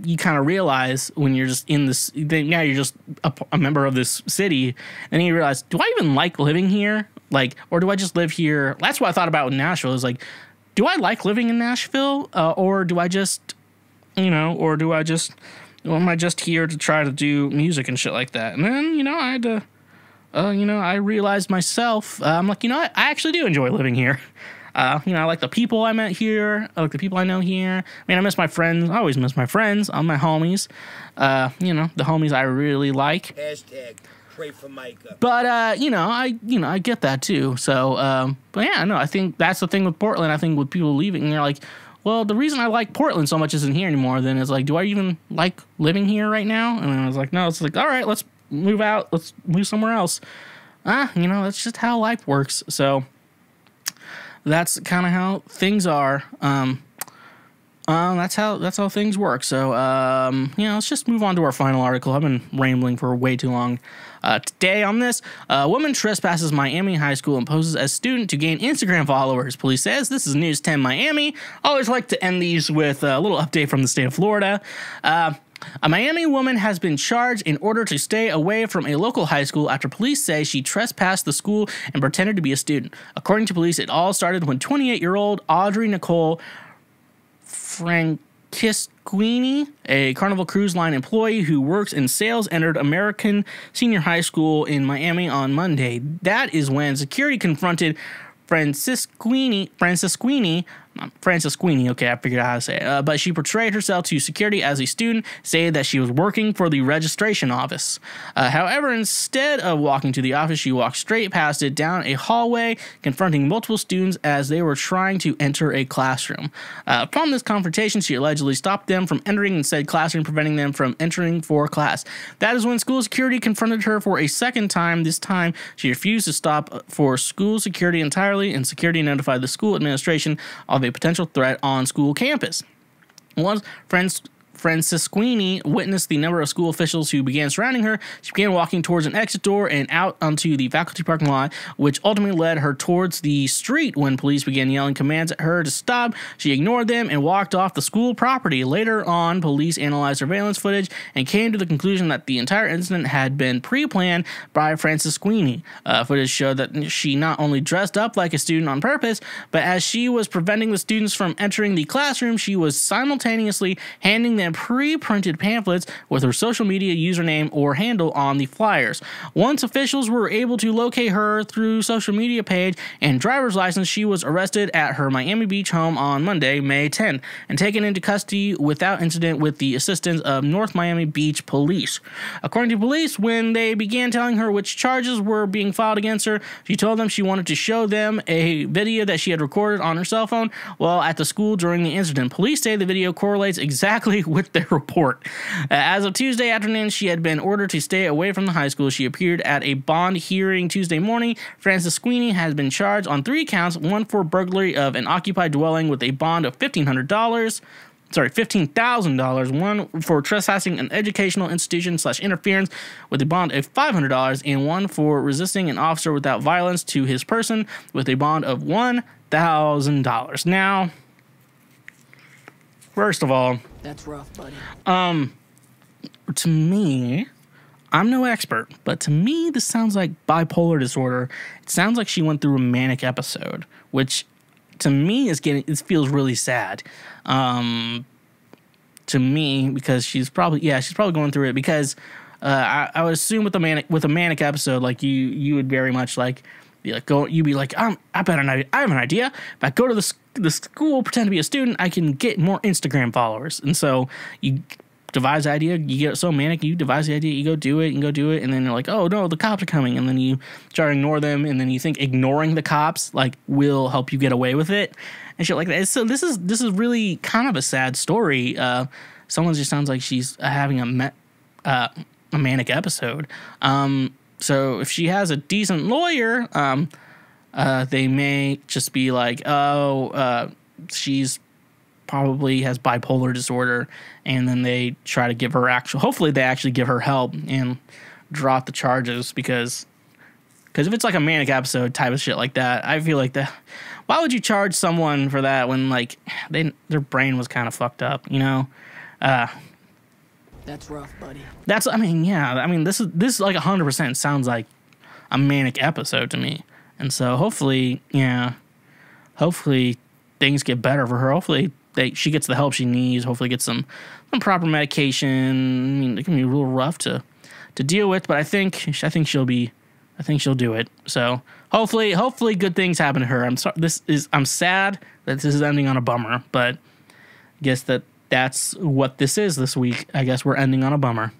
you kind of realize when you're just in this, now you're just a member of this city, and then you realize, do I even like living here? Like, or do I just live here? That's what I thought about with Nashville, is like, do I like living in Nashville, or do I just, or am I just here to try to do music and shit like that? And then, I had to, I realized myself, I'm like, I actually do enjoy living here. I like the people I met here. I like the people I know here. I mean, I miss my friends. I always miss my friends. All my homies. The homies I really like. Hashtag pray for Micah. But I get that too. So, but yeah, no, I think that's the thing with Portland. I think with people leaving, and they're like, well, the reason I like Portland so much isn't here anymore. Then it's like, do I even like living here right now? And I was like, no. It's like, all right, let's move out. Let's move somewhere else. That's just how life works. So that's kind of how things are. That's how things work. So, let's just move on to our final article. I've been rambling for way too long. Today on this, a woman trespasses Miami high school and poses as student to gain Instagram followers. Police says this is News 10 Miami. I always like to end these with a little update from the state of Florida. A Miami woman has been charged in order to stay away from a local high school after police say she trespassed the school and pretended to be a student. According to police, it all started when 28-year-old Audrey Nicole Francisquini, a Carnival Cruise Line employee who works in sales, entered American Senior High School in Miami on Monday. That is when security confronted Francisquini, okay, I figured out how to say it, but she portrayed herself to security as a student, saying that she was working for the registration office. However, instead of walking to the office, she walked straight past it down a hallway, confronting multiple students as they were trying to enter a classroom. Upon this confrontation, she allegedly stopped them from entering in said classroom, preventing them from entering for class. That is when school security confronted her for a second time. This time, she refused to stop for school security entirely, and security notified the school administration of a potential threat on school campus. Once Francisquini witnessed the number of school officials who began surrounding her, she began walking towards an exit door and out onto the faculty parking lot, which ultimately led her towards the street. When police began yelling commands at her to stop, she ignored them and walked off the school property. Later on, police analyzed surveillance footage and came to the conclusion that the entire incident had been pre-planned by Francisquini. Footage showed that she not only dressed up like a student on purpose, but as she was preventing the students from entering the classroom, she was simultaneously handing them pre-printed pamphlets with her social media username or handle on the flyers. Once officials were able to locate her through social media page and driver's license, she was arrested at her Miami Beach home on Monday, May 10, and taken into custody without incident with the assistance of North Miami Beach Police. According to police, when they began telling her which charges were being filed against her, she told them she wanted to show them a video that she had recorded on her cell phone while at the school during the incident. Police say the video correlates exactly with their report. As of Tuesday afternoon, she had been ordered to stay away from the high school. She appeared at a bond hearing Tuesday morning. Francisquini has been charged on 3 counts, one for burglary of an occupied dwelling with a bond of $15,000, one for trespassing an educational institution / interference with a bond of $500, and one for resisting an officer without violence to his person with a bond of $1,000. Now, first of all, that's rough, buddy. To me, I'm no expert, but to me, this sounds like bipolar disorder. It sounds like she went through a manic episode, which to me it feels really sad. To me, because she's probably going through it because I would assume with a manic episode, like you would very much like you'd be like, I have an idea. If I go to the school, pretend to be a student, I can get more Instagram followers. And so you devise the idea, you get so manic, you devise the idea, you go do it, and then you're like, oh no, the cops are coming, and then you try to ignore them, and then you think ignoring the cops like will help you get away with it and shit like that. So this is really kind of a sad story. Someone just sounds like she's having a manic episode. So if she has a decent lawyer, they may just be like, she's probably has bipolar disorder, and then they try to give her hopefully they actually give her help and drop the charges, because if it's like a manic episode type of shit like that, I feel like why would you charge someone for that when like their brain was kind of fucked up, you know? That's rough, buddy. This is like 100% sounds like a manic episode to me. And so hopefully things get better for her. Hopefully she gets the help she needs. Hopefully gets some proper medication. I mean, it can be real rough to deal with, but I think she'll do it. So hopefully good things happen to her. I'm sad that this is ending on a bummer, but I guess that's what this is this week. I guess we're ending on a bummer.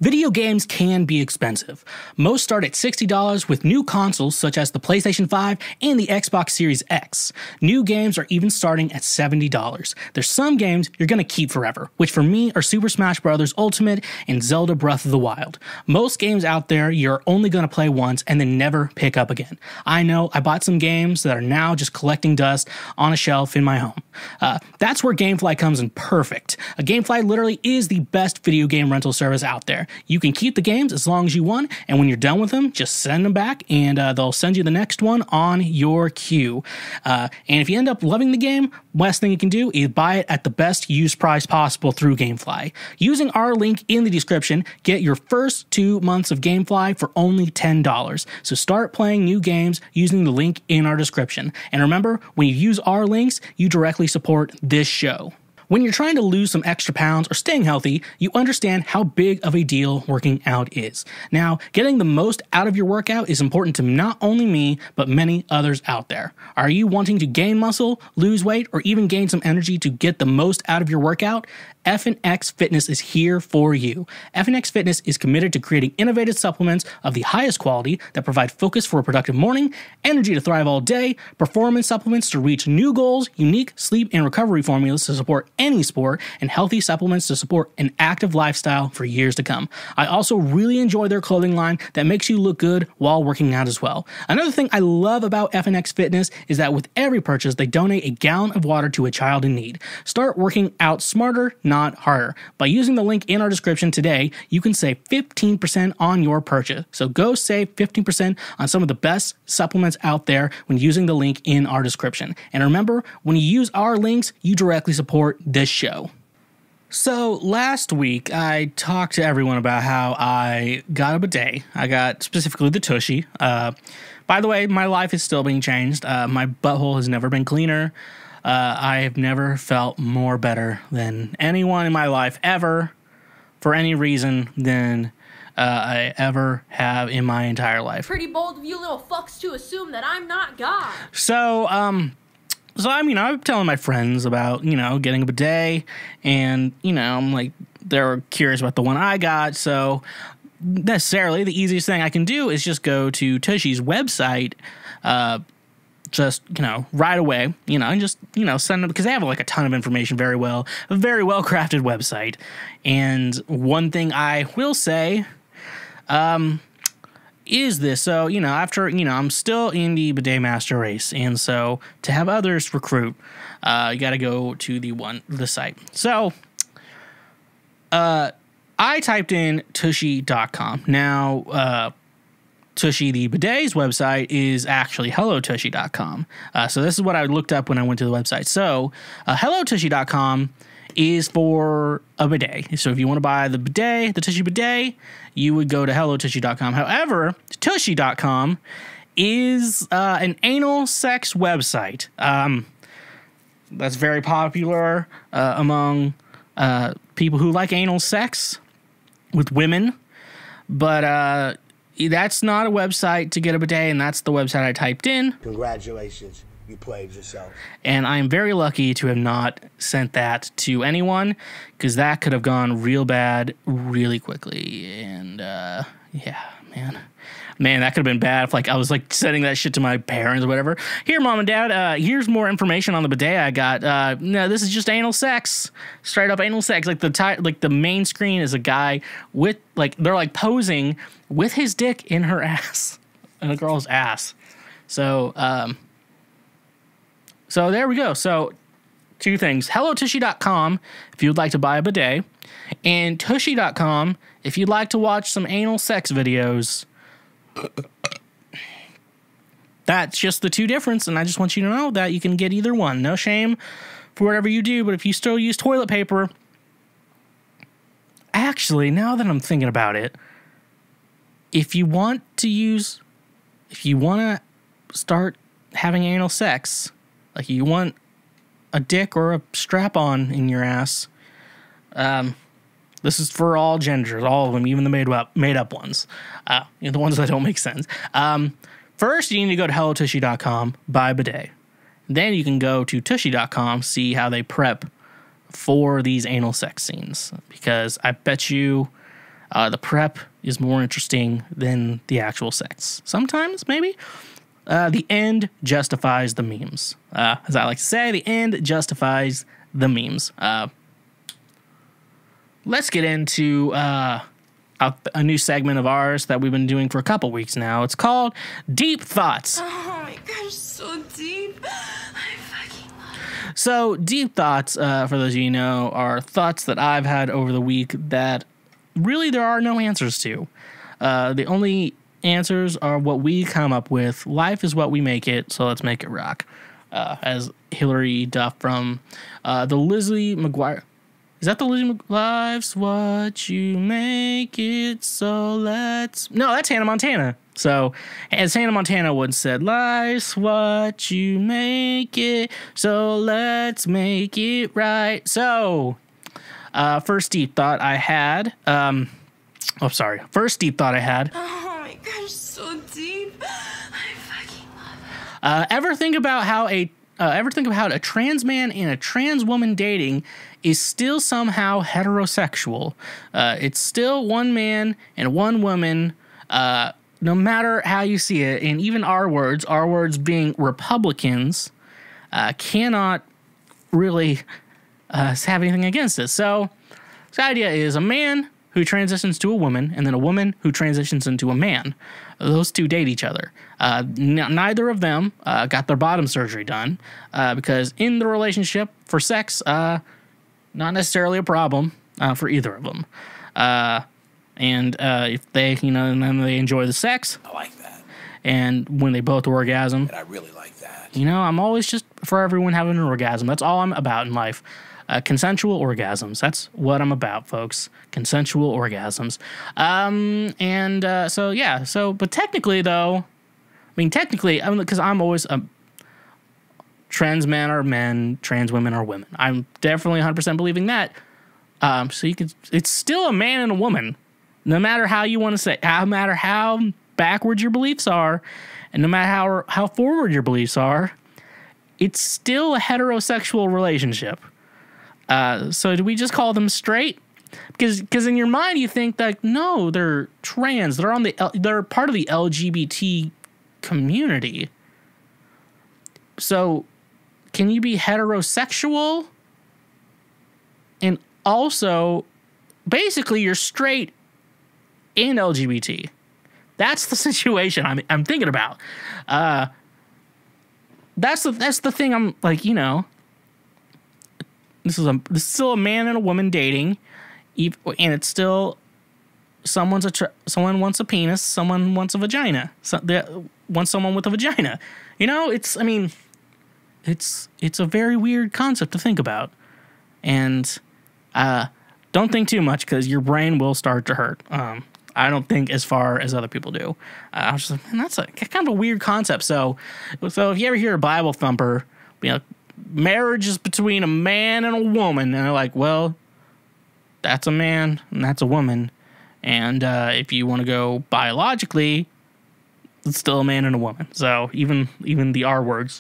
Video games can be expensive. Most start at $60 with new consoles such as the PlayStation 5 and the Xbox Series X. New games are even starting at $70. There's some games you're gonna keep forever, which for me are Super Smash Bros. Ultimate and Zelda Breath of the Wild. Most games out there you're only gonna play once and then never pick up again. I know, I bought some games that are now just collecting dust on a shelf in my home. That's where GameFly comes in perfect. GameFly literally is the best video game rental service out there. You can keep the games as long as you want, and when you're done with them, just send them back, and they'll send you the next one on your queue. And if you end up loving the game, best thing you can do is buy it at the best used price possible through GameFly. Using our link in the description, get your first 2 months of GameFly for only $10. So start playing new games using the link in our description. And remember, when you use our links, you directly support this show. When you're trying to lose some extra pounds or staying healthy, you understand how big of a deal working out is. Now, getting the most out of your workout is important to not only me, but many others out there. Are you wanting to gain muscle, lose weight, or even gain some energy to get the most out of your workout? FNX Fitness is here for you. FNX Fitness is committed to creating innovative supplements of the highest quality that provide focus for a productive morning, energy to thrive all day, performance supplements to reach new goals, unique sleep and recovery formulas to support any sport, and healthy supplements to support an active lifestyle for years to come. I also really enjoy their clothing line that makes you look good while working out as well. Another thing I love about FNX Fitness is that with every purchase, they donate a gallon of water to a child in need. Start working out smarter, not harder. By using the link in our description today, you can save 15% on your purchase. So go save 15% on some of the best supplements out there when using the link in our description. And remember, when you use our links, you directly support this show. So last week, I talked to everyone about how I got a bidet. I got specifically the Tushy. By the way, my life is still being changed. My butthole has never been cleaner. I have never felt more better than anyone in my life ever, for any reason, than I ever have in my entire life. Pretty bold of you little fucks to assume that I'm not God. So I'm telling my friends about, getting a bidet, and, I'm like, they're curious about the one I got, so necessarily the easiest thing I can do is just go to Tushy's website, right away, and just, send them, because they have like a ton of information, a very well crafted website. And one thing I will say, is this. So, after, I'm still in the bidet master race. And so to have others recruit, you got to go to the site. So, I typed in tushy.com. Now, Tushy, the bidet's website, is actually hellotushy.com. So this is what I looked up when I went to the website. So hellotushy.com is for a bidet. So if you want to buy the bidet, the Tushy bidet, you would go to hellotushy.com. However, tushy.com is an anal sex website. That's very popular among people who like anal sex with women. But that's not a website to get a bidet, and that's the website I typed in. Congratulations, you played yourself. And I am very lucky to have not sent that to anyone, because that could have gone real bad really quickly. And yeah, man, that could have been bad if I was sending that shit to my parents or whatever. Here, mom and dad, here's more information on the bidet I got. No, this is just anal sex, straight up anal sex. The main screen is a guy with they're posing with his dick in her ass, in a girl's ass. So there we go. So two things: hellotushy.com if you'd like to buy a bidet, and tushy.com if you'd like to watch some anal sex videos. That's just the two difference, and I just want you to know that you can get either one. No shame for whatever you do, but if you still use toilet paper, actually, now that I'm thinking about it, if you want to start having anal sex, you want a dick or a strap-on in your ass, this is for all genders, all of them, even the made-up ones, the ones that don't make sense. First, you need to go to hellotushy.com, buy a bidet. Then you can go to tushy.com, see how they prep for these anal sex scenes. Because I bet you The prep is more interesting than the actual sex. Sometimes, maybe. The end justifies the memes. As I like to say, the end justifies the memes. Let's get into a new segment of ours that we've been doing for a couple weeks now. It's called Deep Thoughts. Oh my gosh, so deep. I fucking love it. So, Deep Thoughts, for those of you who know, are thoughts that I've had over the week that really there are no answers to. The only answers are what we come up with. Life is what we make it, so let's make it rock. As Hillary Duff from the Lizzie McGuire. Is that the Lizzie Life's what you make it, so let's... No, that's Hannah Montana. So, as Hannah Montana once said, life's what you make it, so let's make it right. So, first deep thought I had... First deep thought I had... Oh my gosh, so deep. I fucking love it. Ever think about how a trans man and a trans woman dating is still somehow heterosexual? It's still one man and one woman, no matter how you see it. And even our words being Republicans, cannot really have anything against this. So the idea is a man who transitions to a woman, and then a woman who transitions into a man. Those two date each other. Neither of them got their bottom surgery done because in the relationship for sex, not necessarily a problem for either of them. And if they, and then they enjoy the sex. I like that. And when they both orgasm. And I really like that. I'm always just for everyone having an orgasm. That's all I'm about in life. Consensual orgasms. That's what I'm about, folks. Consensual orgasms. But technically, though, because I'm always trans men are men, trans women are women. I'm definitely 100% believing that. It's still a man and a woman, no matter how you want to say, no matter how backwards your beliefs are, and no matter how forward your beliefs are, it's still a heterosexual relationship. So do we just call them straight? Because in your mind you think like, no, they're trans. They're part of the LGBT community. So can you be heterosexual and also basically you're straight and LGBT? That's the situation I'm thinking about. That's the thing. I'm like, this is still a man and a woman dating, and it's still someone wants a penis, someone wants a vagina, wants someone with a vagina. It's a very weird concept to think about, and don't think too much because your brain will start to hurt. I don't think as far as other people do. I was just like, man, that's kind of a weird concept. So if you ever hear a Bible thumper, marriage is between a man and a woman, and they're like, well, that's a man and that's a woman, and if you want to go biologically, it's still a man and a woman. So even the R word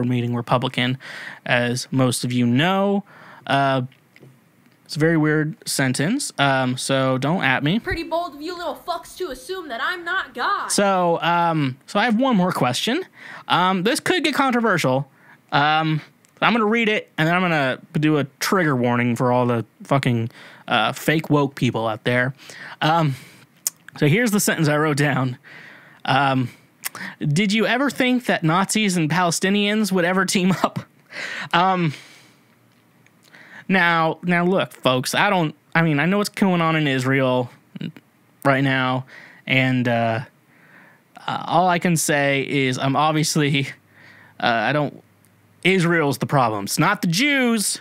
meaning Republican, as most of you know, it's a very weird sentence. So don't at me. Pretty bold of you little fucks to assume that I'm not God. So I have one more question. This could get controversial. I'm going to read it, and then I'm going to do a trigger warning for all the fucking fake woke people out there. So here's the sentence I wrote down. Did you ever think that Nazis and Palestinians would ever team up? Now look, folks, I know what's going on in Israel right now, and all I can say is I'm obviously, Israel's the problem. It's not the Jews.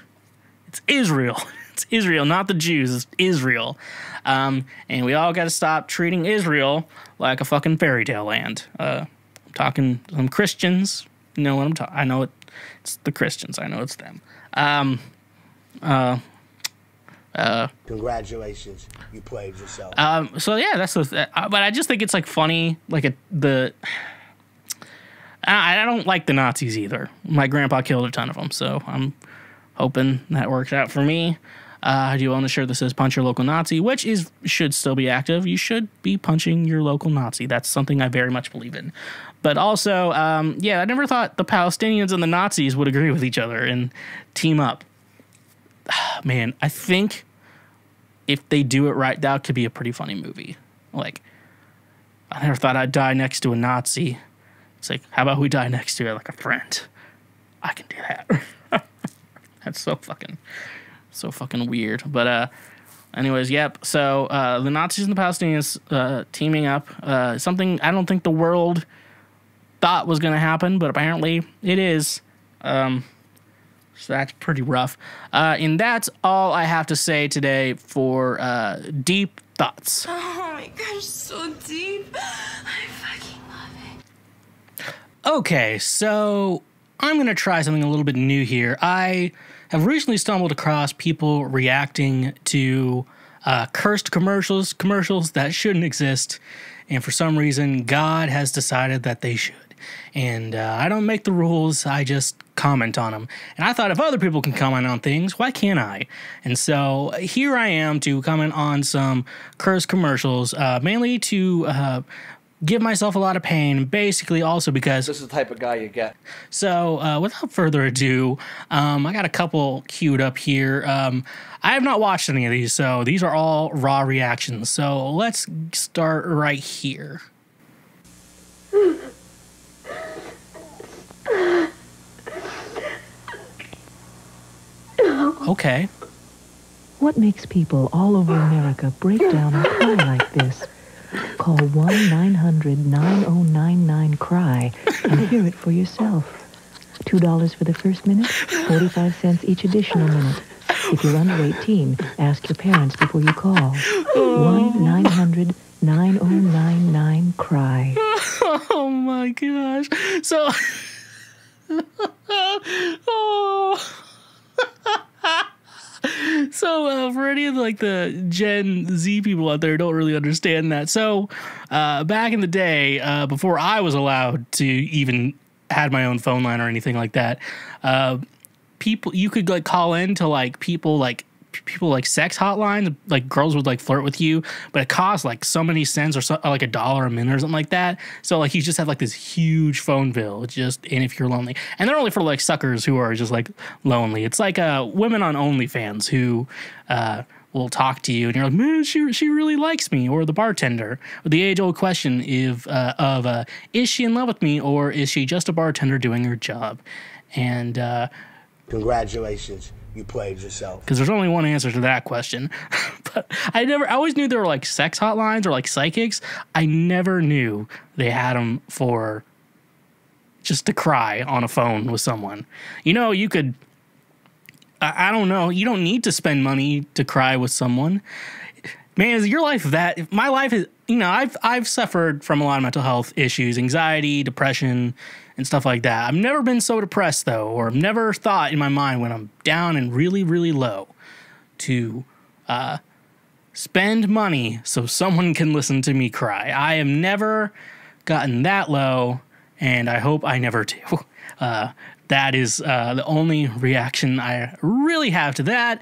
It's Israel. It's Israel, not the Jews. It's Israel. And we all got to stop treating Israel like a fucking fairy tale land. I'm talking some Christians. You know what I'm talking? I know it's the Christians. I know it's them. Congratulations, you played yourself. So yeah, that's but I just think it's like funny, like I don't like the Nazis either. My grandpa killed a ton of them, so I'm hoping that works out for me. I do own a shirt that says punch your local Nazi, which should still be active. You should be punching your local Nazi. That's something I very much believe in. But also, yeah, I never thought the Palestinians and the Nazis would agree with each other and team up. Man, I think if they do it right, that could be a pretty funny movie. Like, I never thought I'd die next to a Nazi. It's like, how about we die next to like a friend? I can do that. That's so fucking weird. But anyways, yep. So the Nazis and the Palestinians teaming up. Something I don't think the world thought was going to happen, but apparently it is. So that's pretty rough. And that's all I have to say today for deep thoughts. Oh my gosh, so deep. I fucking love it. Okay, so I'm going to try something a little bit new here. I have recently stumbled across people reacting to cursed commercials that shouldn't exist, and for some reason, God has decided that they should. And I don't make the rules, I just comment on them. And I thought if other people can comment on things, why can't I? And so here I am to comment on some cursed commercials, mainly to give myself a lot of pain, basically also because this is the type of guy you get. So without further ado, I got a couple queued up here. I have not watched any of these, so these are all raw reactions. So let's start right here. Okay. What makes people all over America break down and cry like this? Call 1-900-9099-CRY and hear it for yourself. $2 for the first minute, 45 cents each additional minute. If you're under 18, ask your parents before you call. 1-900-9099-CRY. Oh my gosh. So... oh... So for any of like the Gen Z people out there who don't really understand that, so back in the day, before I was allowed to even had my own phone line or anything like that, people you could like call in to like people like sex hotlines, like girls would like flirt with you, but it cost like so many cents or so, like $1 a minute or something like that. So like you just have like this huge phone bill, and if you're lonely, and they're only for like suckers who are just like lonely. It's like women on OnlyFans who will talk to you and you're like, man, she really likes me, or the bartender, or the age old question of is she in love with me, or is she just a bartender doing her job? And congratulations. You played yourself. Because there's only one answer to that question. But I always knew there were like sex hotlines or like psychics. I never knew they had them for just to cry on a phone with someone. You know, you could, I don't know, you don't need to spend money to cry with someone. Man, is your life that, my life is, you know, I've suffered from a lot of mental health issues, anxiety, depression, and stuff like that. I've never been so depressed, though, or I've never thought in my mind when I'm down and really, really low to spend money so someone can listen to me cry. I have never gotten that low, and I hope I never do. That is the only reaction I really have to that.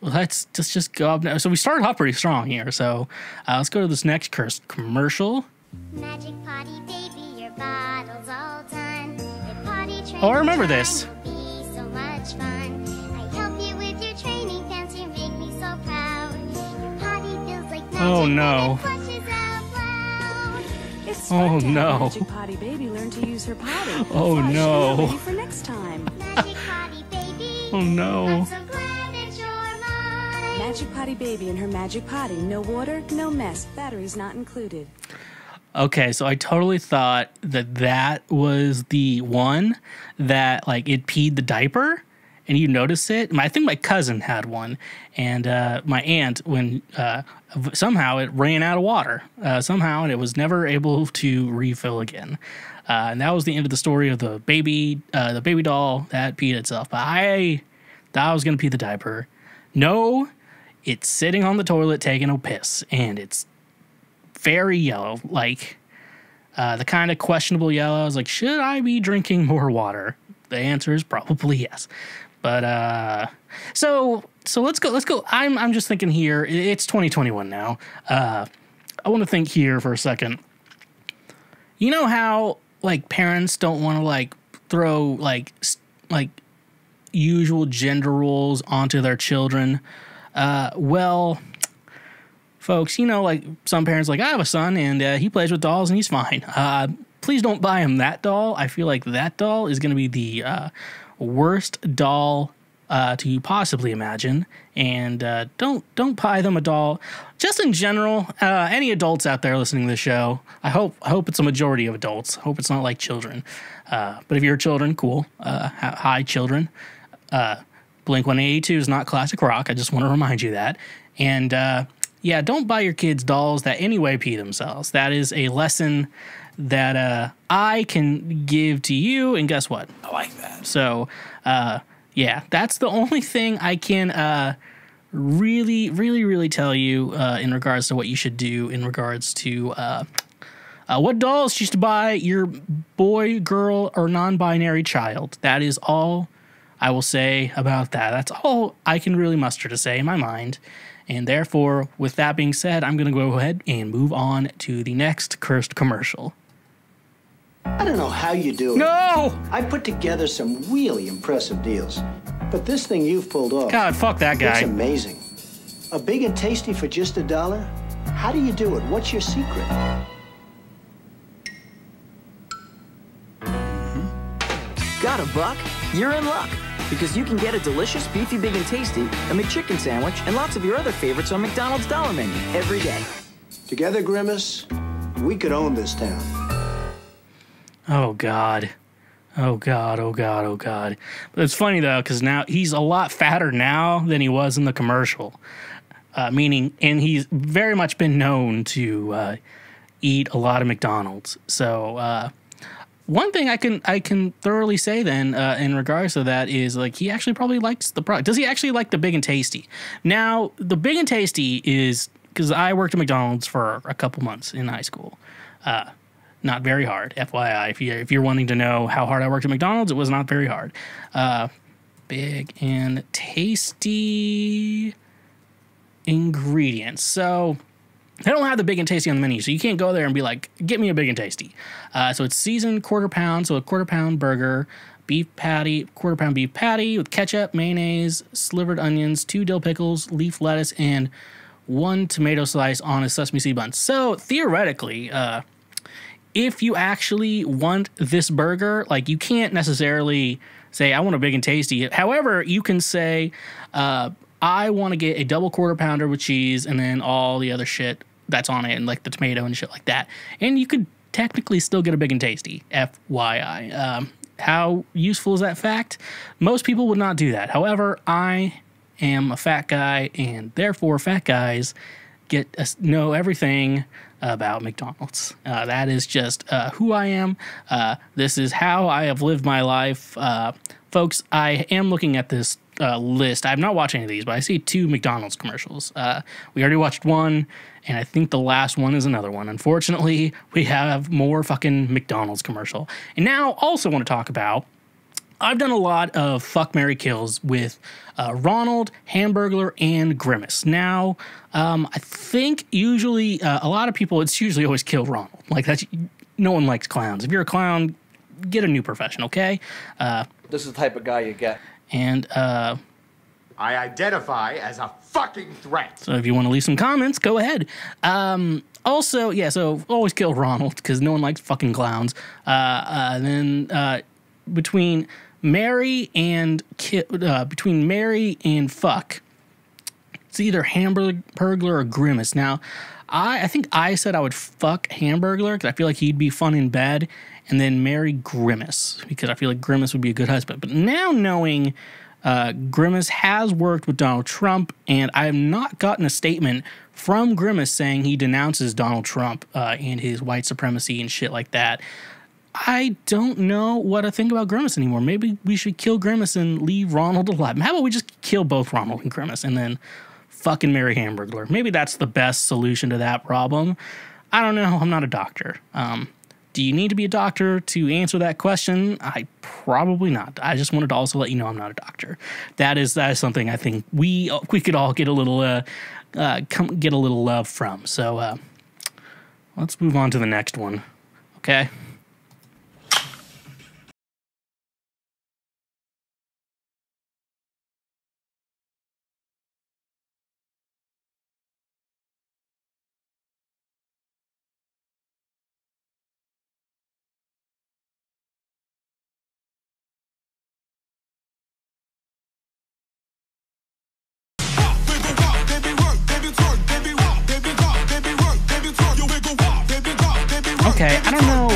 Let's just go up now. So we started off pretty strong here. So let's go to this next cursed commercial. Magic potty baby, your bottle's all done. Oh, I remember this. Be so much fun. I help you with your training pants, you make me so proud. Your potty feels like magic. Oh no. Oh no. Magic potty baby learned to use her potty. Oh no. Ready for next time. Magic potty baby. Oh no. I'm so glad that you're mine. Magic potty baby and her magic potty. No water, no mess. Batteries not included. Okay, so I totally thought that was the one that, like, it peed the diaper, and you notice it. I think my cousin had one, and my aunt, when somehow it ran out of water, somehow, and it was never able to refill again. And that was the end of the story of the baby doll that peed itself. But I thought I was going to pee the diaper. No, it's sitting on the toilet taking a piss, and it's very yellow, like the kind of questionable yellow. I was like, should I be drinking more water? The answer is probably yes. But so let's go. I'm just thinking here. It's 2021 now. I want to think here for a second. You know how like parents don't want to like throw like usual gender roles onto their children. Well, folks, you know, like some parents, like I have a son and he plays with dolls and he's fine. Please don't buy him that doll. I feel like that doll is going to be the worst doll to possibly imagine. And don't buy them a doll. Just in general, any adults out there listening to the show, I hope it's a majority of adults. I hope it's not like children. But if you're children, cool. Hi, children. Blink-182 is not classic rock. I just want to remind you that. And yeah, don't buy your kids dolls that anyway pee themselves. That is a lesson that I can give to you. And guess what? I like that. So, yeah, that's the only thing I can really tell you in regards to what you should do in regards to what dolls you should buy your boy, girl, or non-binary child. That is all I will say about that. That's all I can really muster to say in my mind. And therefore, with that being said, I'm going to go ahead and move on to the next cursed commercial. I don't know how you do it. No! I put together some really impressive deals. But this thing you've pulled off... God, fuck that guy. It's amazing. A big and tasty for just $1? How do you do it? What's your secret? Got a buck? You're in luck. Because you can get a delicious beefy big and tasty, a McChicken sandwich, and lots of your other favorites on McDonald's Dollar Menu every day. Together, Grimace, we could own this town. Oh, God. Oh, God, oh, God, oh, God. But it's funny, though, because now he's a lot fatter now than he was in the commercial. Meaning, and he's very much been known to eat a lot of McDonald's. So, one thing I can thoroughly say then in regards to that is like he actually probably likes the product. Does he actually like the Big and Tasty? Now the Big and Tasty is because I worked at McDonald's for a couple months in high school. Not very hard, FYI. If you're wanting to know how hard I worked at McDonald's, it was not very hard. Big and Tasty ingredients. So they don't have the Big and Tasty on the menu, so you can't go there and be like, get me a Big and Tasty. So it's seasoned quarter pound, so a quarter pound burger, beef patty, quarter pound beef patty with ketchup, mayonnaise, slivered onions, 2 dill pickles, leaf lettuce, and 1 tomato slice on a sesame seed bun. So theoretically, if you actually want this burger, like you can't necessarily say, I want a Big and Tasty. However, you can say, I want to get a double quarter pounder with cheese and then all the other shit that's on it and like the tomato and shit like that. And you could technically still get a Big and Tasty, FYI. How useful is that fact? Most people would not do that. However, I am a fat guy and therefore fat guys know everything about McDonald's. That is just who I am. This is how I have lived my life. Folks, I am looking at this list. I have not watched any of these, but I see 2 McDonald's commercials. We already watched one, and I think the last one is another one. Unfortunately, we have more fucking McDonald's commercial. And now also want to talk about, I've done a lot of fuck, marry, kills with Ronald, Hamburglar, and Grimace. Now, I think usually a lot of people, it's usually always kill Ronald. Like that's, no one likes clowns. If you're a clown, get a new profession, okay? This is the type of guy you get. And I identify as a fucking threat. So if you want to leave some comments, go ahead. Also, yeah, so always kill Ronald because no one likes fucking clowns. Then between Mary and fuck, it's either Hamburglar or Grimace. Now, I think I said I would fuck Hamburglar because I feel like he'd be fun in bed, and then marry Grimace because I feel like Grimace would be a good husband. But now knowing Grimace has worked with Donald Trump, and I have not gotten a statement from Grimace saying he denounces Donald Trump and his white supremacy and shit like that, I don't know what to think about Grimace anymore. Maybe we should kill Grimace and leave Ronald alive. How about we just kill both Ronald and Grimace and then fucking marry Hamburglar? Maybe that's the best solution to that problem. I don't know. I'm not a doctor. Do Do you need to be a doctor to answer that question? Probably not. I just wanted to also let you know I'm not a doctor. That is something I think we could all get a little get a little love from. So let's move on to the next one. Okay. Okay, I don't know.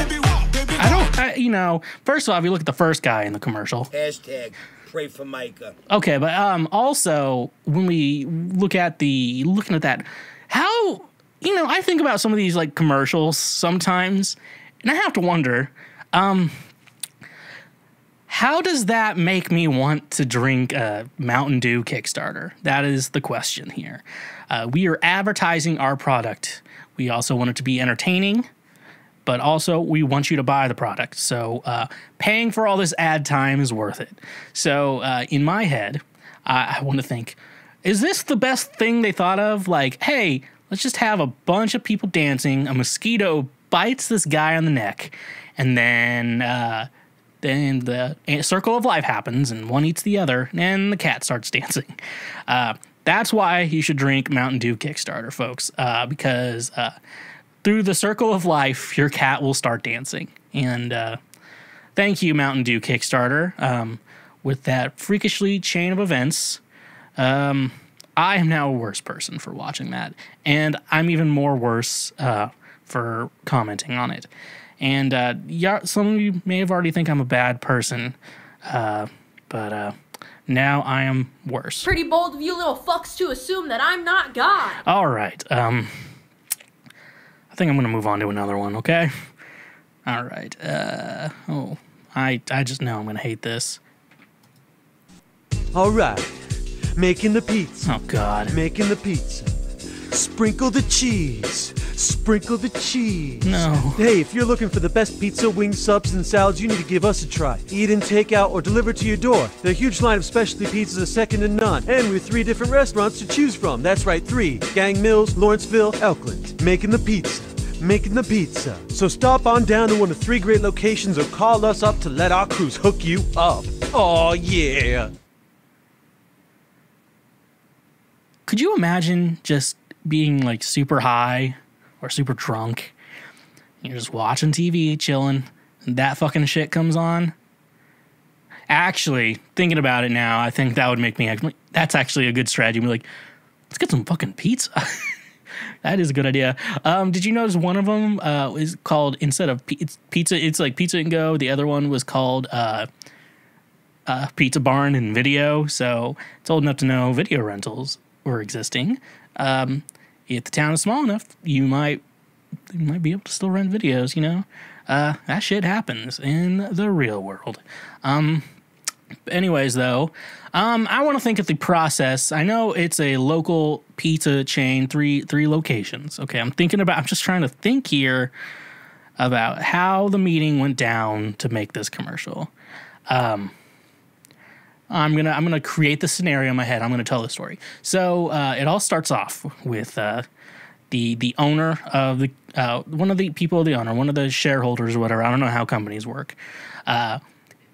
First of all, if you look at the first guy in the commercial. Hashtag pray for Micah. Okay, but also when we looking at that, how, I think about some of these like commercials sometimes, and I have to wonder, how does that make me want to drink a Mountain Dew Kickstarter? That is the question here. We are advertising our product. We also want it to be entertaining, but also we want you to buy the product. So paying for all this ad time is worth it. So in my head, I want to think, is this the best thing they thought of? Like, hey, let's just have a bunch of people dancing. A mosquito bites this guy on the neck, and then the circle of life happens, and one eats the other, and the cat starts dancing. That's why you should drink Mountain Dew Kickstarter, folks, because through the circle of life, your cat will start dancing. And thank you, Mountain Dew Kickstarter. With that freakishly chain of events, I am now a worse person for watching that. And I'm even more worse for commenting on it. And some of you may have already think I'm a bad person, but now I am worse. Pretty bold of you little fucks to assume that I'm not God. All right. I think I'm going to move on to another one, okay? All right. I just know I'm going to hate this. All right. Making the pizza. Oh, God. Making the pizza. Sprinkle the cheese. Sprinkle the cheese. No. Hey, if you're looking for the best pizza, wings, subs, and salads, you need to give us a try. Eat in, take out, or deliver to your door. The huge line of specialty pizzas is second to none. And with 3 different restaurants to choose from. That's right, 3. Gang Mills, Lawrenceville, Elkland. Making the pizza. Making the pizza. So stop on down to one of 3 great locations or call us up to let our crews hook you up. Oh yeah. Could you imagine just being like super high or super drunk? You're just watching TV, chilling, and that fucking shit comes on. Actually, thinking about it now, I think that would make me that's actually a good strategy. Be like, let's get some fucking pizza. That is a good idea. Did you notice one of them is called, instead of pizza, it's like Pizza and Go. The other one was called Pizza Barn and Video. So it's old enough to know video rentals were existing. If the town is small enough, you might be able to still rent videos, that shit happens in the real world. Anyways, though, I want to think of the process. I know it's a local pizza chain, three locations. Okay, I'm just trying to think here about how the meeting went down to make this commercial. I'm gonna create the scenario in my head. I'm gonna tell the story. So it all starts off with the owner of the one of the people of the owner, one of the shareholders or whatever. I don't know how companies work.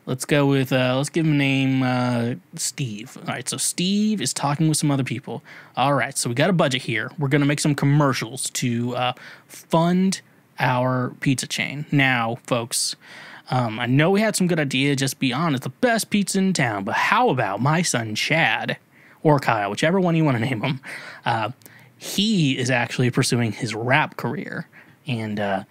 Let's go with let's give him a name, Steve. All right, so Steve is talking with some other people. All right, so we got a budget here. We're gonna make some commercials to fund our pizza chain. Now, folks. I know we had some good ideas, just be honest, the best pizza in town, but how about my son Chad, or Kyle, whichever one you want to name him? He is actually pursuing his rap career, and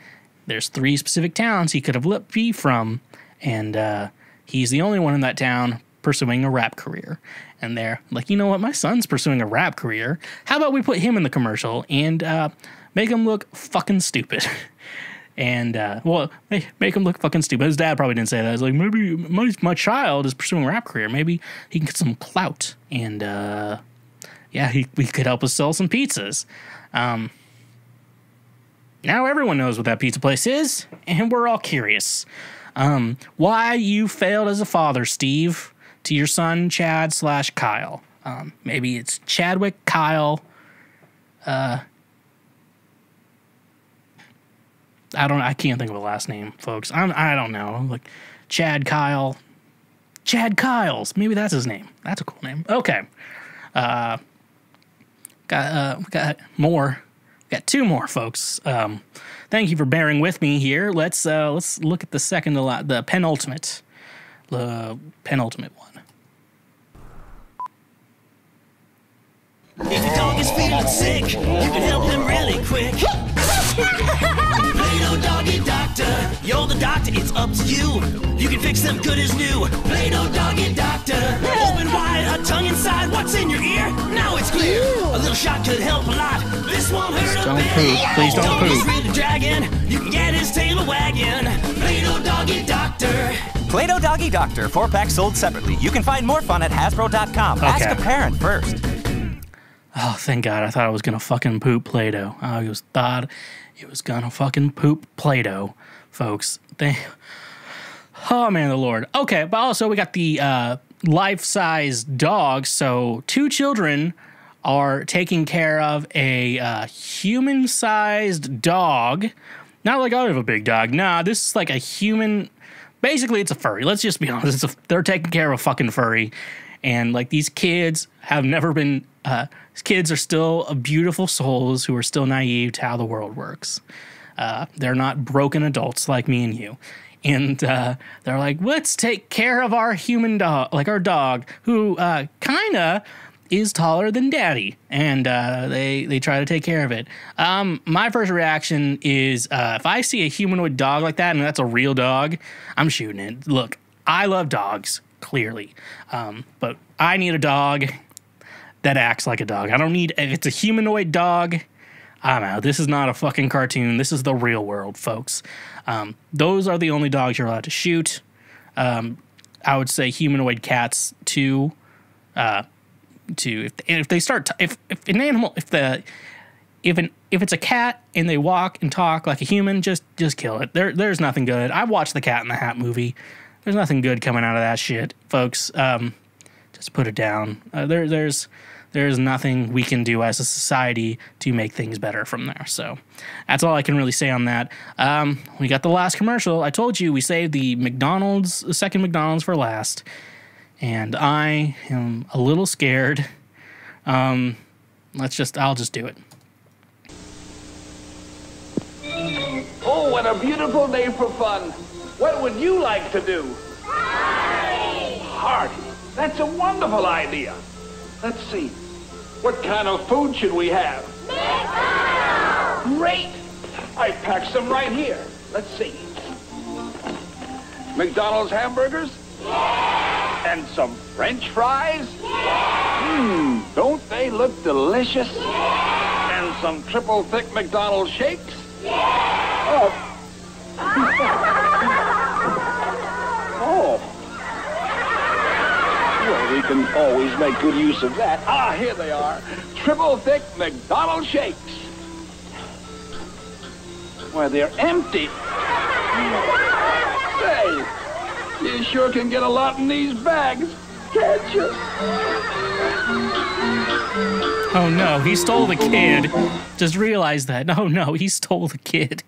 there's 3 specific towns he could have let be from, and he's the only one in that town pursuing a rap career. And they're like, you know what, my son's pursuing a rap career, how about we put him in the commercial and make him look fucking stupid? And, make him look fucking stupid. His dad probably didn't say that. He's like, maybe my child is pursuing a rap career. Maybe he can get some clout. And, we could help us sell some pizzas. now everyone knows what that pizza place is, and we're all curious. Why you failed as a father, Steve, to your son, Chad/Kyle. Maybe it's Chadwick, Kyle. I can't think of a last name, folks. I don't know. Like Chad Kyle. Chad Kyles. Maybe that's his name. That's a cool name. Okay. We got more. We got two more, folks. Thank you for bearing with me here. Let's look at the penultimate one. If your dog is feeling sick, you can help him really quick. Play-Doh Doggy Doctor, you're the doctor, it's up to you. You can fix them good as new. Play-Doh Doggy Doctor, open wide, a tongue inside. What's in your ear? Now it's clear. A little shot could help a lot. This won't hurt a bit. Poop. Please don't poop. Really dragging, you can get his tail a wagging. Play-Doh Doggy Doctor. Play-Doh Doggy Doctor, 4-pack sold separately. You can find more fun at Hasbro.com. Okay. Ask a parent first. Oh, thank God. I thought I was going to fucking poop Play-Doh. I thought it was going to fucking poop Play-Doh, folks. Oh, man, the Lord. Okay, but also we got the life-size dog. So 2 children are taking care of a human-sized dog. Not like, I have a big dog. Nah, this is like a human... Basically, it's a furry. Let's just be honest. They're taking care of a fucking furry. And, like, these kids have never been... these kids are still beautiful souls who are still naive to how the world works. They're not broken adults like me and you. And they're like, let's take care of our human dog, like our dog, who kind of is taller than Daddy. And they try to take care of it. My first reaction is if I see a humanoid dog like that, and that's a real dog, I'm shooting it. Look, I love dogs, clearly. But I need a dog that acts like a dog. I don't need... If it's a humanoid dog, I don't know. This is not a fucking cartoon. This is the real world, folks. Those are the only dogs you're allowed to shoot. I would say humanoid cats too. If they start... If an animal... If it's a cat and they walk and talk like a human, just kill it. There's nothing good. I watched the Cat in the Hat movie. There's nothing good coming out of that shit, folks. Just put it down. There's nothing we can do as a society to make things better from there. So that's all I can really say on that. We got the last commercial. I told you we saved the second McDonald's for last. And I am a little scared. I'll just do it. Oh, what a beautiful day for fun. What would you like to do? Party. That's a wonderful idea. Let's see. What kind of food should we have? McDonald's! Great! I packed some right here. Let's see. McDonald's hamburgers? Yeah! And some French fries? Yeah! Don't they look delicious? Yeah! And some triple thick McDonald's shakes? Yeah! Oh. Oh. Well, we can always make good use of that. Ah, here they are. Triple thick McDonald's shakes. Why, they're empty. Say, you sure can get a lot in these bags, can't you? Oh no, he stole the kid. Just realized that. Oh no, he stole the kid.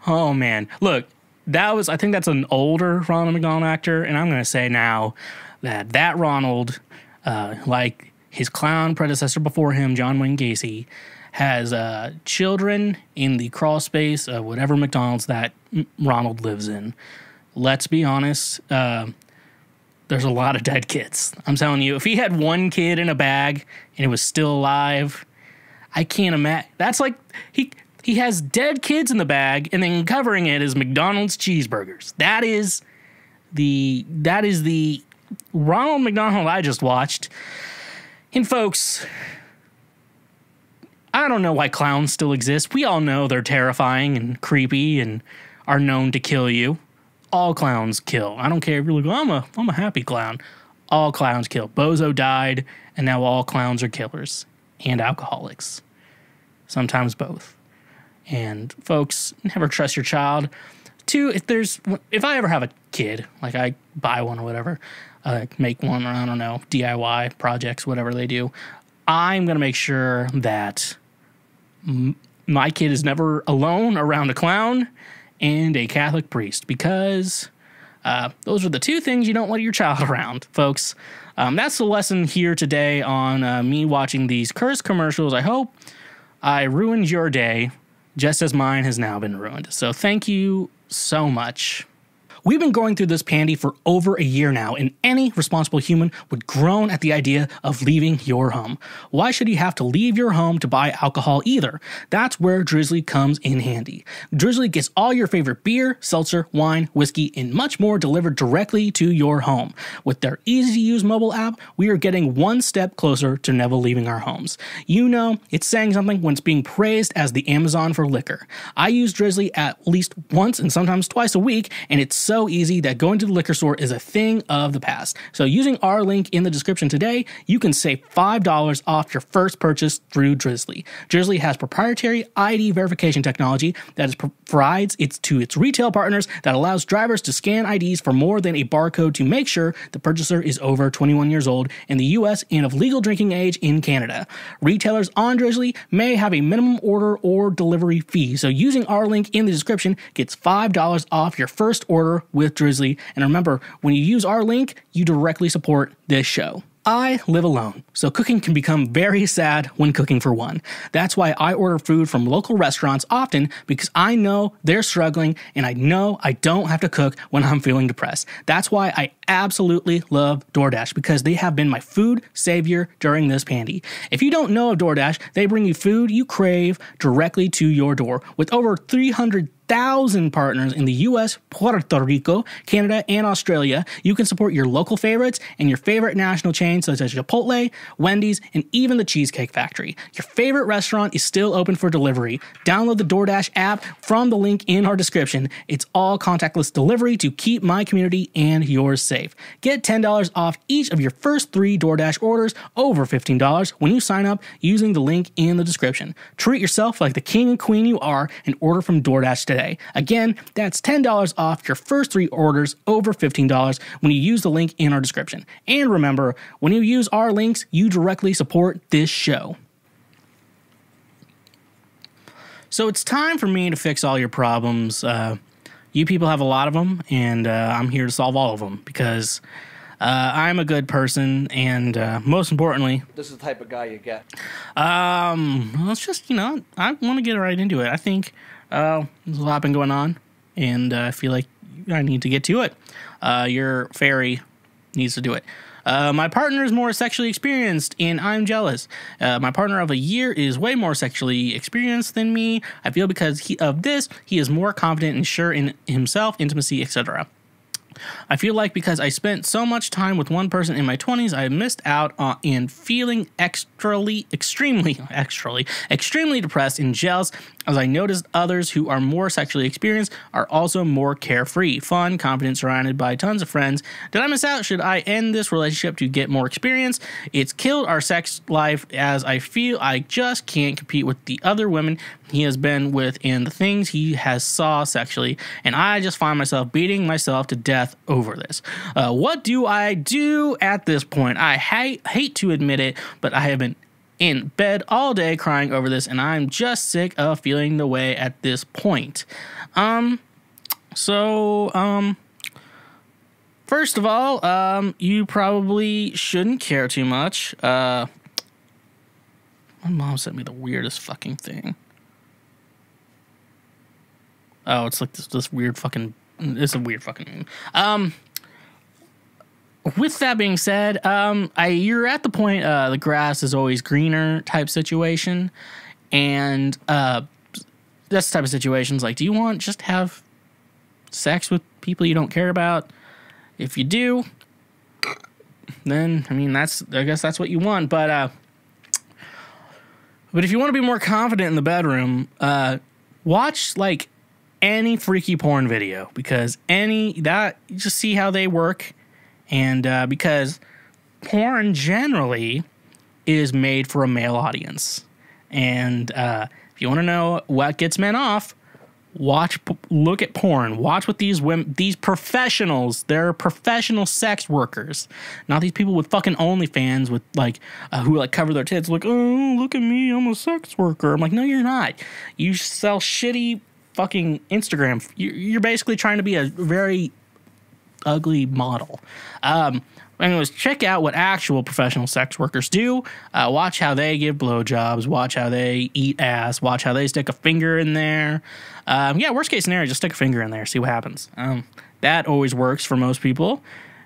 Oh man. Look, I think that's an older Ronald McDonald actor, and I'm going to say now that Ronald, like his clown predecessor before him, John Wayne Gacy, has children in the crawl space of whatever McDonald's that Ronald lives in. Let's be honest, there's a lot of dead kids. I'm telling you, if he had one kid in a bag and it was still alive, I can't imagine. That's like, he has dead kids in the bag, and then covering it is McDonald's cheeseburgers. That is the Ronald McDonald I just watched. And folks, I don't know why clowns still exist. We all know they're terrifying and creepy and are known to kill you. All clowns kill. I don't care if you're like, I'm a happy clown. All clowns kill. Bozo died, and now all clowns are killers and alcoholics. Sometimes both. And folks, never trust your child. 2, if I ever have a kid, like I buy one or whatever, make one, or I don't know, DIY projects, whatever they do, I'm going to make sure that my kid is never alone around a clown and a Catholic priest, because those are the 2 things you don't want your child around, folks. That's the lesson here today on me watching these cursed commercials. I hope I ruined your day just as mine has now been ruined. So thank you so much. We've been going through this pandy for over a year now, and any responsible human would groan at the idea of leaving your home. Why should you have to leave your home to buy alcohol either? That's where Drizzly comes in handy. Drizzly gets all your favorite beer, seltzer, wine, whiskey, and much more delivered directly to your home. With their easy-to-use mobile app, we are getting one step closer to never leaving our homes. You know, it's saying something when it's being praised as the Amazon for liquor. I use Drizzly at least once and sometimes twice a week, and it's so easy that going to the liquor store is a thing of the past. So using our link in the description today, you can save $5 off your first purchase through Drizzly. Drizzly has proprietary ID verification technology that provides to its retail partners that allows drivers to scan IDs for more than a barcode to make sure the purchaser is over 21 years old in the US and of legal drinking age in Canada. Retailers on Drizzly may have a minimum order or delivery fee, so using our link in the description gets $5 off your first order with Drizzly. And remember, when you use our link, you directly support this show. I live alone, so cooking can become very sad when cooking for one. That's why I order food from local restaurants often, because I know they're struggling and I know I don't have to cook when I'm feeling depressed. That's why I absolutely love DoorDash, because they have been my food savior during this pandy. If you don't know of DoorDash, they bring you food you crave directly to your door. With over 300,000 partners in the US, Puerto Rico, Canada, and Australia, you can support your local favorites and your favorite national chains such as Chipotle, Wendy's, and even the Cheesecake Factory. Your favorite restaurant is still open for delivery. Download the DoorDash app from the link in our description. It's all contactless delivery to keep my community and yours safe. Get $10 off each of your first 3 DoorDash orders over $15 when you sign up using the link in the description. Treat yourself like the king and queen you are and order from DoorDash today. Again, that's $10 off your first 3 orders over $15 when you use the link in our description. And remember, when you use our links, you directly support this show. So it's time for me to fix all your problems. You people have a lot of them, and I'm here to solve all of them, because I'm a good person, and most importantly, this is the type of guy you get. Let's just, I want to get right into it. I think there's a lot been going on, and I feel like I need to get to it. Your fairy needs to do it. My partner is more sexually experienced, and I'm jealous. My partner of a year is way more sexually experienced than me. I feel because of this, he is more confident and sure in himself, intimacy, etc. I feel like because I spent so much time with one person in my 20s, I missed out on and feeling extremely depressed and jealous, as I noticed others who are more sexually experienced are also more carefree, fun, confident, surrounded by tons of friends. Did I miss out? Should I end this relationship to get more experience? It's killed our sex life, as I feel I just can't compete with the other women he has been with and the things he has saw sexually, and I just find myself beating myself to death over this. What do I do at this point? I hate to admit it, but I have been in bed all day crying over this, and I'm just sick of feeling the way at this point. First of all, you probably shouldn't care too much. My mom sent me the weirdest fucking thing. Oh, it's like this weird fucking... It's a weird fucking meme. With that being said, you're at the point the grass is always greener type situation, and that's the type of situations like, do you want just to have sex with people you don't care about? If you do, then I guess that's what you want. But if you want to be more confident in the bedroom, watch like any freaky porn video, because just see how they work. And because porn generally is made for a male audience. And if If you want to know what gets men off, look at porn. Watch what these professionals, they're professional sex workers, not these people with fucking OnlyFans with who like cover their tits like, oh, look at me, I'm a sex worker. I'm like, no, you're not. You sell shitty fucking Instagram. You're basically trying to be a very ugly model. Anyways, check out what actual professional sex workers do. Watch how they give blowjobs. Watch how they eat ass. Watch how they stick a finger in there. Worst case scenario, just stick a finger in there. See what happens. That always works for most people.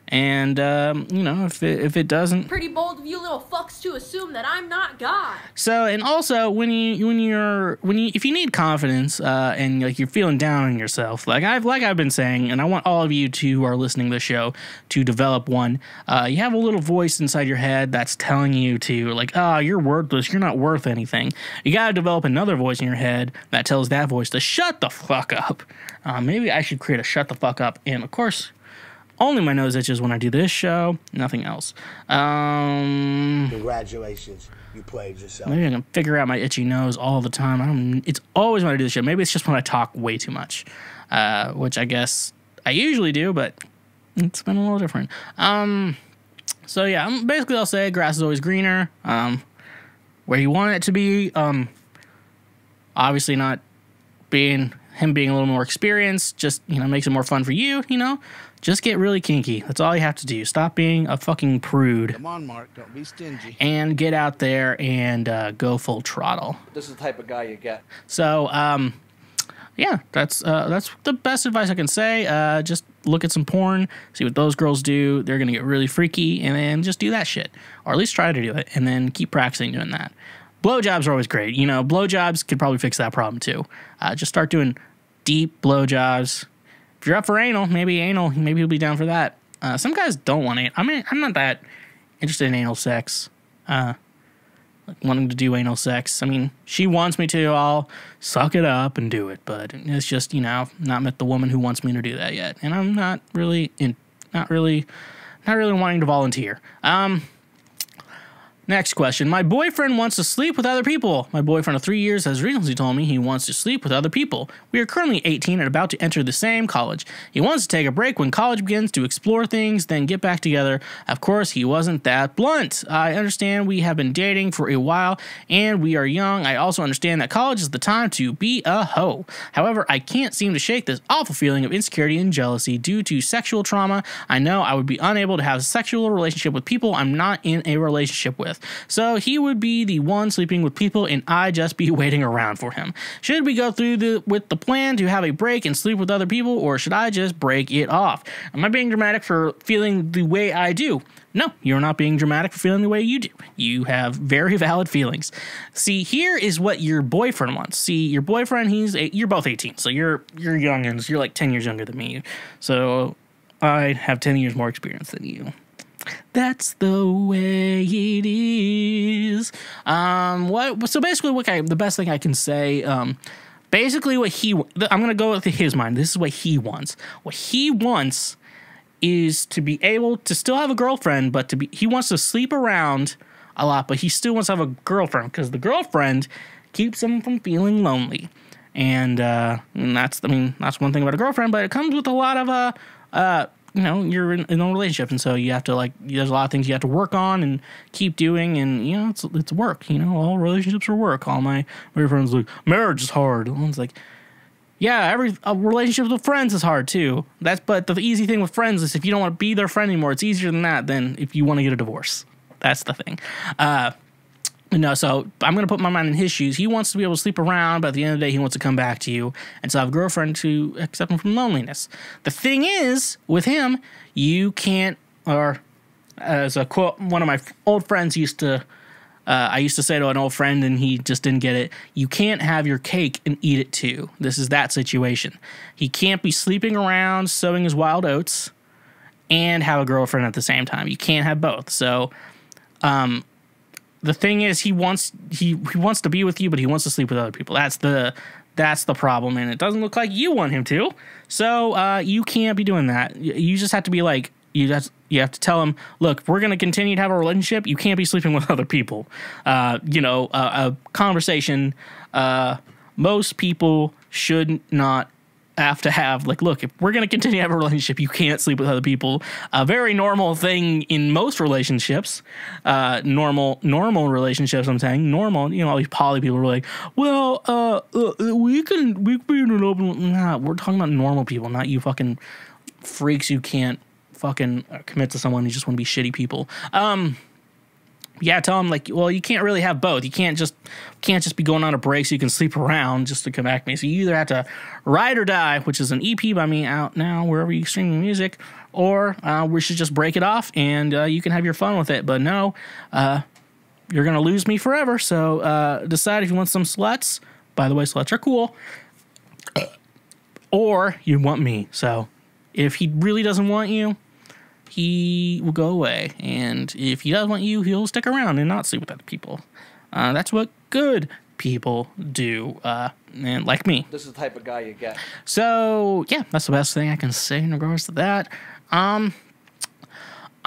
And, if it doesn't... Pretty bold of you little fucks to assume that I'm not God. So, and also, if you need confidence, and like you're feeling down on yourself, like I've been saying, and I want all of you who are listening to the show to develop one, you have a little voice inside your head that's telling you to, like, oh, you're worthless, you're not worth anything. You gotta develop another voice in your head that tells that voice to shut the fuck up. Maybe I should create a shut the fuck up, and of course... Only my nose itches when I do this show, nothing else. Congratulations, you played yourself. Maybe I can figure out my itchy nose all the time. It's always when I do the show. Maybe it's just when I talk way too much, which I guess I usually do, but it's been a little different. Basically I'll say grass is always greener. Where you want it to be. Obviously not being a little more experienced, just, makes it more fun for you, Just get really kinky. That's all you have to do. Stop being a fucking prude. Come on, Mark. Don't be stingy. And get out there and go full throttle. This is the type of guy you get. So, that's the best advice I can say. Just look at some porn, see what those girls do. They're going to get really freaky, and then just do that shit. Or at least try to do it, and then keep practicing doing that. Blowjobs are always great. Blowjobs could probably fix that problem too. Just start doing deep blowjobs. If you're up for anal, maybe you'll be down for that. Some guys don't want anal. I mean, I'm not that interested in anal sex. Wanting to do anal sex. I mean, she wants me to. I'll suck it up and do it. But it's just, not met the woman who wants me to do that yet. And I'm not really wanting to volunteer. Next question. My boyfriend wants to sleep with other people. My boyfriend of 3 years has recently told me he wants to sleep with other people. We are currently 18 and about to enter the same college. He wants to take a break when college begins to explore things, then get back together. Of course, he wasn't that blunt. I understand we have been dating for a while and we are young. I also understand that college is the time to be a hoe. However, I can't seem to shake this awful feeling of insecurity and jealousy due to sexual trauma. I know I would be unable to have a sexual relationship with people I'm not in a relationship with. So he would be the one sleeping with people and I'd just be waiting around for him. Should we go through with the plan to have a break and sleep with other people, or should I just break it off? Am I being dramatic for feeling the way I do? No, you're not being dramatic for feeling the way you do. You have very valid feelings. See, here is what your boyfriend wants. See, your boyfriend, you're both 18, so you're youngins. You're like 10 years younger than me. So I have 10 years more experience than you. That's the way it is. So basically, the best thing I can say, basically I'm gonna go with his mind. This is what he wants. What he wants is to be able to still have a girlfriend, but he wants to sleep around a lot, but he still wants to have a girlfriend because the girlfriend keeps him from feeling lonely. And that's one thing about a girlfriend, but it comes with a lot of you're in a relationship, and so you have to there's a lot of things you have to work on and keep doing, and it's work. All relationships are work. All my friends like, marriage is hard. And it's like, yeah, every relationship with friends is hard too. But the easy thing with friends is if you don't want to be their friend anymore, it's easier than that than if you want to get a divorce. That's the thing. So I'm going to put my mind in his shoes. He wants to be able to sleep around, but at the end of the day, he wants to come back to you and still have a girlfriend to accept him from loneliness. The thing is, with him, you can't, or as a quote, one of my old friends I used to say to an old friend, and he just didn't get it, you can't have your cake and eat it too. This is that situation. He can't be sleeping around, sowing his wild oats, and have a girlfriend at the same time. You can't have both. So, the thing is, he wants to be with you, but he wants to sleep with other people. That's the problem, and it doesn't look like you want him to. So you can't be doing that. You just have to be like, You have to tell them, look, we're going to continue to have a relationship. You can't be sleeping with other people. A conversation most people should not have to have. Like, look, if we're going to continue to have a relationship, you can't sleep with other people. A very normal thing in most relationships. Normal relationships, I'm saying. Normal, all these poly people are like, well, we can be in an open... Nah, we're talking about normal people, not you fucking freaks who can't fucking commit to someone who just want to be shitty people. Yeah, tell them, like, well, you can't really have both. You can't just be going on a break so you can sleep around just to come back to me. So you either have to Ride or Die, which is an EP by me out now wherever you stream music, or we should just break it off and you can have your fun with it. But no, you're going to lose me forever. So decide if you want some sluts. By the way, sluts are cool. Or you want me. So if he really doesn't want you, he will go away, and if he does want you, he'll stick around and not sleep with other people. That's what good people do, and like me. This is the type of guy you get. So, yeah, that's the best thing I can say in regards to that.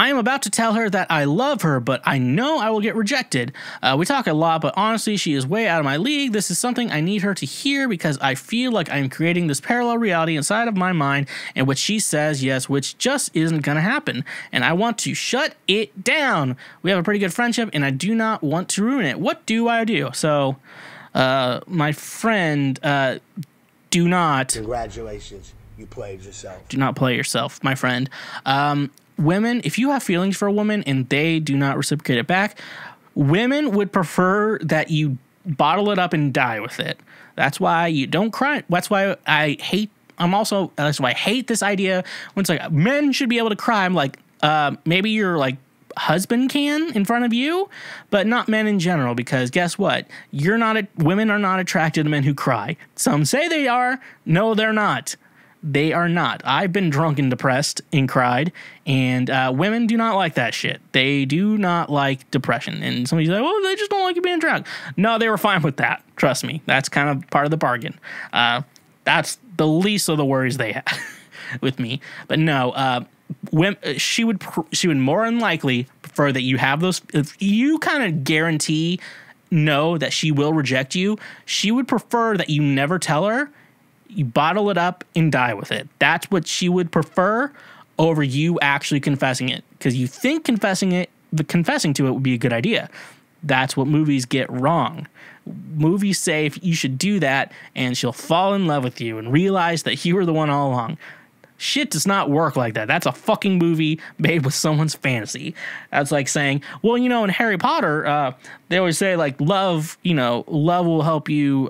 I am about to tell her that I love her, but I know I will get rejected. We talk a lot, but honestly, she is way out of my league. This is something I need her to hear because I feel like I'm creating this parallel reality inside of my mind in which she says yes, which just isn't going to happen. And I want to shut it down. We have a pretty good friendship, and I do not want to ruin it. What do I do? So, my friend, do not... Congratulations. You played yourself. Do not play yourself, my friend. Women, if you have feelings for a woman and they do not reciprocate it back, women would prefer that you bottle it up and die with it. That's why you don't cry. That's why I hate this idea when it's like men should be able to cry. I'm like, maybe your like husband can in front of you, but not men in general, because guess what? Women are not attracted to men who cry. Some say they are. No, they're not. They are not. I've been drunk and depressed and cried, and women do not like that shit. They do not like depression. And somebody's like, well, they just don't like you being drunk. No, they were fine with that. Trust me. That's kind of part of the bargain. That's the least of the worries they have with me. But no, she would more than likely prefer that you have those. If you kind of know that she will reject you, she would prefer that you never tell her. You bottle it up and die with it. That's what she would prefer over you actually confessing it. Because you think confessing to it would be a good idea. That's what movies get wrong. Movies say you should do that and she'll fall in love with you and realize that you were the one all along. Shit does not work like that. That's a fucking movie made with someone's fantasy. That's like saying, well, in Harry Potter, they always say like love will help you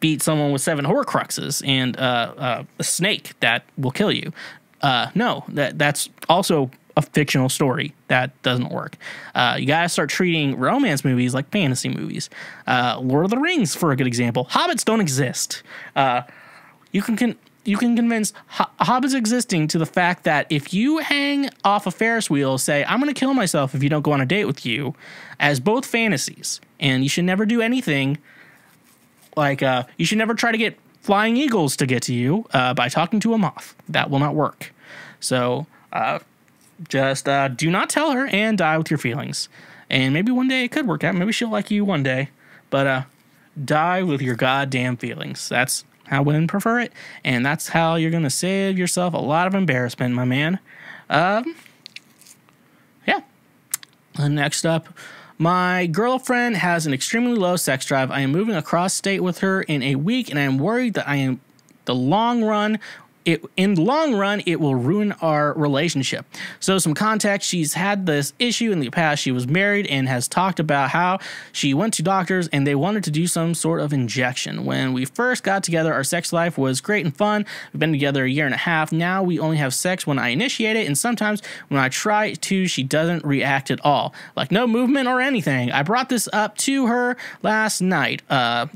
beat someone with 7 Horcruxes and a snake that will kill you. No, that's also a fictional story. That doesn't work. You gotta start treating romance movies like fantasy movies. Lord of the Rings, for a good example. Hobbits don't exist. You can convince hobbits existing to the fact that if you hang off a Ferris wheel, say, I'm going to kill myself if you don't go on a date with you, as both fantasies. And you should never do anything like, you should never try to get flying eagles to get to you by talking to a moth. That will not work. So just do not tell her and die with your feelings. And maybe one day it could work out. Maybe she'll like you one day. But die with your goddamn feelings. That's how women prefer it. And that's how you're going to save yourself a lot of embarrassment, my man. Yeah. Next up. My girlfriend has an extremely low sex drive. I am moving across state with her in a week, and I am worried that in the long run, it will ruin our relationship. So some context, she's had this issue in the past. She was married and has talked about how she went to doctors and they wanted to do some sort of injection. When we first got together, our sex life was great and fun. We've been together a year and a half. Now we only have sex when I initiate it, and sometimes when I try to, she doesn't react at all. Like no movement or anything. I brought this up to her last night.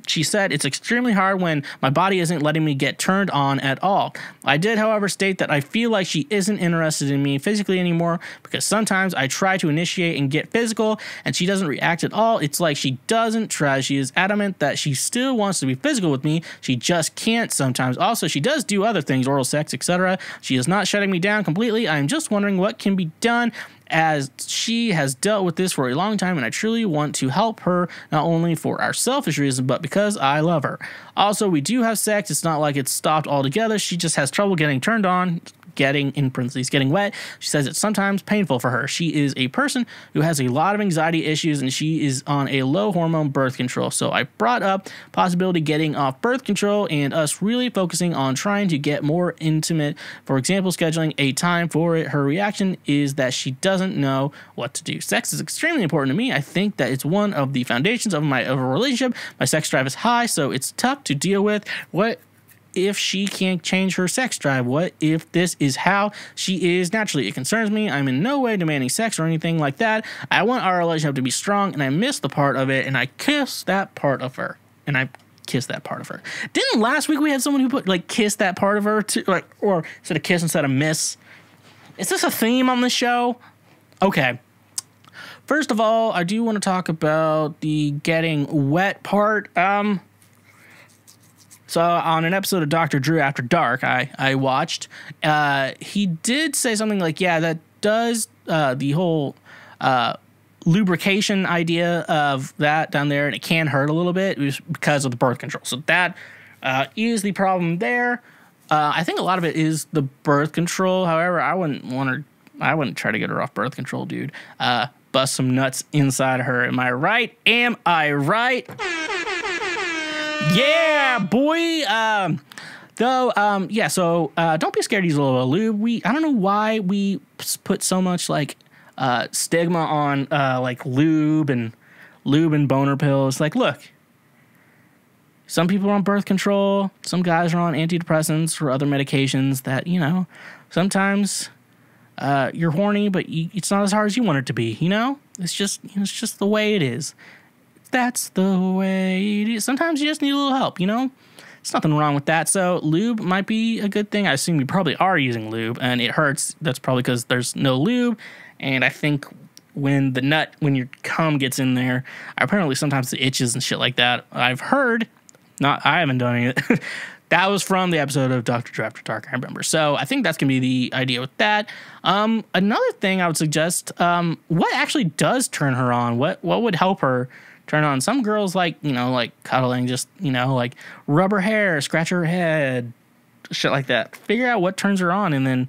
She said it's extremely hard when my body isn't letting me get turned on at all. I did, however, state that I feel like she isn't interested in me physically anymore because sometimes I try to initiate and get physical and she doesn't react at all. It's like she doesn't try. She is adamant that she still wants to be physical with me. She just can't sometimes. Also, she does do other things, oral sex, etc. She is not shutting me down completely. I'm just wondering what can be done, as she has dealt with this for a long time, and I truly want to help her, not only for our selfish reasons, but because I love her. Also, we do have sex. It's not like it's stopped altogether. She just has trouble getting turned on, getting, in parentheses, getting wet. She says it's sometimes painful for her. She is a person who has a lot of anxiety issues, and she is on a low hormone birth control. So I brought up possibility getting off birth control and us really focusing on trying to get more intimate. For example, scheduling a time for it. Her reaction is that she doesn't know what to do. Sex is extremely important to me. I think that it's one of the foundations of a relationship. My sex drive is high, so it's tough to deal with. What if she can't change her sex drive? What if this is how she is naturally? It concerns me. I'm in no way demanding sex or anything like that. I want our relationship to be strong, and I miss the part of it, and I kiss that part of her. Didn't last week we had someone who put, like, kiss that part of her, to, like, or instead of kiss, instead of miss? Is this a theme on the show? Okay. First of all, I do want to talk about the getting wet part. So on an episode of Dr. Drew After Dark, I watched, he did say something like, yeah, that does the whole lubrication idea of that down there, and it can hurt a little bit because of the birth control. So that is the problem there. I think a lot of it is the birth control. However, I wouldn't try to get her off birth control, dude. Bust some nuts inside her. Am I right? Am I right? Yeah, boy. So don't be scared to use a little lube. I don't know why we put so much like stigma on like lube and boner pills. Like, look, some people are on birth control. Some guys are on antidepressants or other medications that, you know, sometimes you're horny, but it's not as hard as you want it to be. You know, it's just the way it is. That's the way it is. Sometimes you just need a little help, you know? There's nothing wrong with that. So lube might be a good thing. I assume you probably are using lube, and it hurts. That's probably because there's no lube. And I think when your cum gets in there, apparently sometimes it itches and shit like that. I've heard. I haven't done it. That was from the episode of Dr. Drew After Dark, I remember. So I think that's going to be the idea with that. Another thing I would suggest, what actually does turn her on? What would help her turn on? Some girls like, you know, like cuddling, just, you know, like rub her hair, scratch her head, shit like that. Figure out what turns her on and then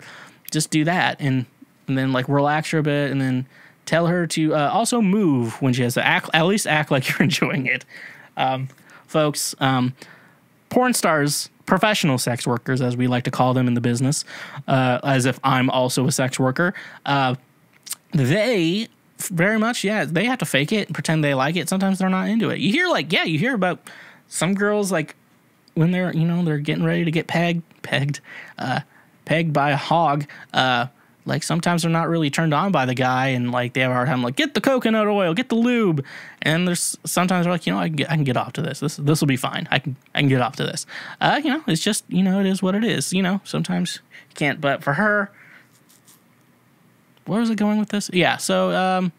just do that. And then like relax her a bit and then tell her to also move when she has to at least act like you're enjoying it. Folks, porn stars, professional sex workers, as we like to call them in the business, as if I'm also a sex worker, they very much, they have to fake it and pretend they like it. Sometimes they're not into it. You hear about some girls, like, when they're, you know, they're getting ready to get pegged by a hog, like, sometimes they're not really turned on by the guy, and, like, they have a hard time, like, get the coconut oil, get the lube, and there's sometimes they're like, you know, I can get off to this. This will be fine. I can get off to this. You know, it's just, you know, it is what it is. You know, sometimes you can't, but for her, where was it going with this? Yeah, so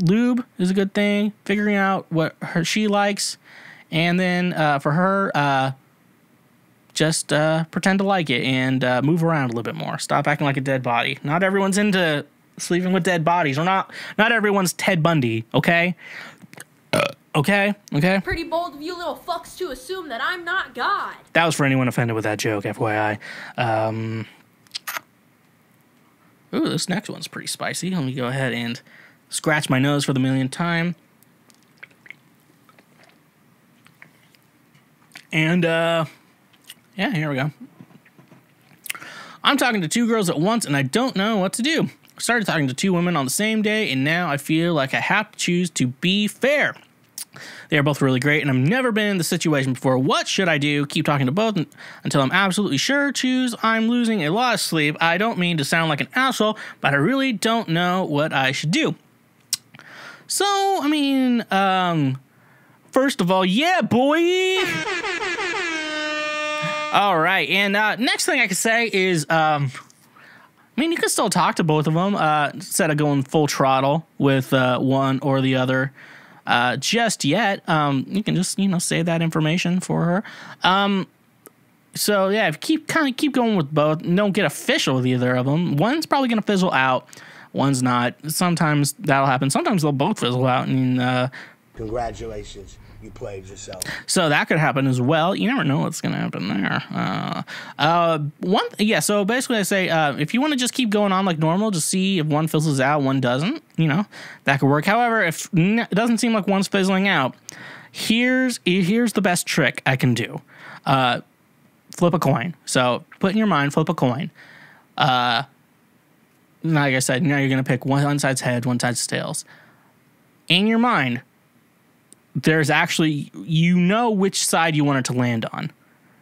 lube is a good thing. Figuring out what she likes, and then for her, just pretend to like it and move around a little bit more. Stop acting like a dead body. Not everyone's into sleeping with dead bodies, or not everyone's Ted Bundy. Okay. Okay. Pretty bold of you little fucks to assume that I'm not God. That was for anyone offended with that joke, FYI. Ooh, this next one's pretty spicy. Let me go ahead and scratch my nose for the millionth time. And, yeah, here we go. I'm talking to two girls at once, and I don't know what to do. I started talking to two women on the same day, and now I feel like I have to choose to be fair. They are both really great, and I've never been in this situation before. What should I do? Keep talking to both until I'm absolutely sure? Choose. I'm losing a lot of sleep. I don't mean to sound like an asshole, but I really don't know what I should do. So, I mean, first of all, yeah, boy! All right, and next thing I can say is, I mean, you can still talk to both of them instead of going full throttle with one or the other just yet. You can just, save that information for her. So yeah, keep going with both. Don't get official with either of them. One's probably gonna fizzle out. One's not. Sometimes that'll happen. Sometimes they'll both fizzle out. And Congratulations, you played yourself. So that could happen as well. You never know what's gonna happen there. So basically, I say if you want to just keep going on like normal, just see if one fizzles out, one doesn't. That could work. However, if it doesn't seem like one's fizzling out, here's the best trick I can do. Flip a coin. So put in your mind, flip a coin. Like I said, now you're going to pick one side's head, one side's tails. In your mind, there's actually, which side you want it to land on.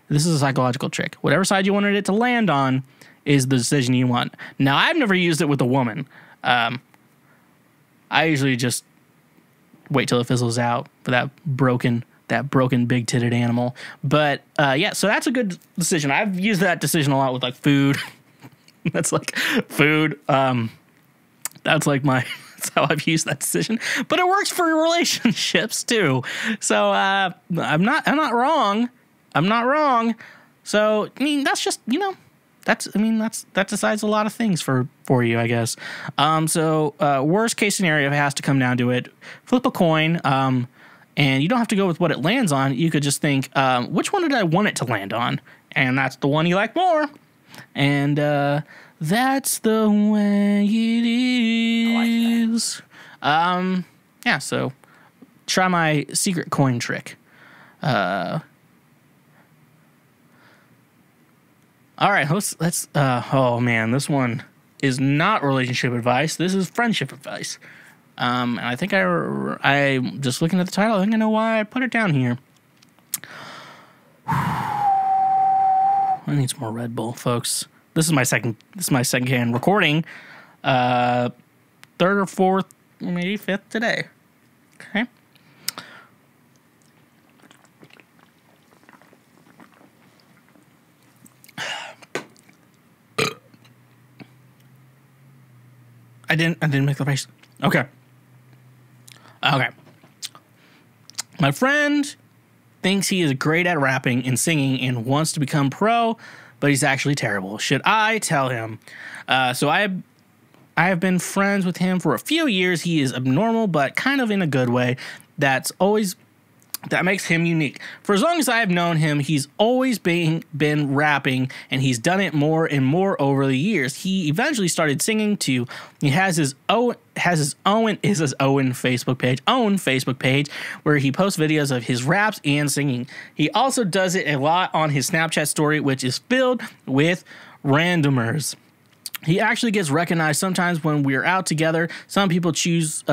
This is a psychological trick. Whatever side you wanted it to land on is the decision you want. Now, I've never used it with a woman. I usually just wait till it fizzles out for that broken big-titted animal. But, so that's a good decision. I've used that decision a lot with, like, food. That's, like, food. That's how I've used that decision. But it works for relationships, too. So, I'm not wrong. I'm not wrong. So, I mean, that's just, that decides a lot of things for you, I guess. Worst case scenario, if it has to come down to it, flip a coin, and you don't have to go with what it lands on. You could just think, which one did I want it to land on? And that's the one you like more. And that's the way it is. So try my secret coin trick. All right, let's oh man, this one is not relationship advice. This is friendship advice. And I think I just looking at the title, I think I know why I put it down here. I need some more Red Bull, folks. This is my second hand recording. Third or fourth, maybe fifth today. Okay. I didn't make the face. Okay. My friend thinks he is great at rapping and singing and wants to become pro, but he's actually terrible. Should I tell him? So I have been friends with him for a few years. He is abnormal, but kind of in a good way. That makes him unique. For as long as I have known him, he's always been rapping, and he's done it more and more over the years. He eventually started singing too. He has his own Facebook page where he posts videos of his raps and singing. He also does it a lot on his Snapchat story, which is filled with randomers. He actually gets recognized sometimes when we're out together. Some people choose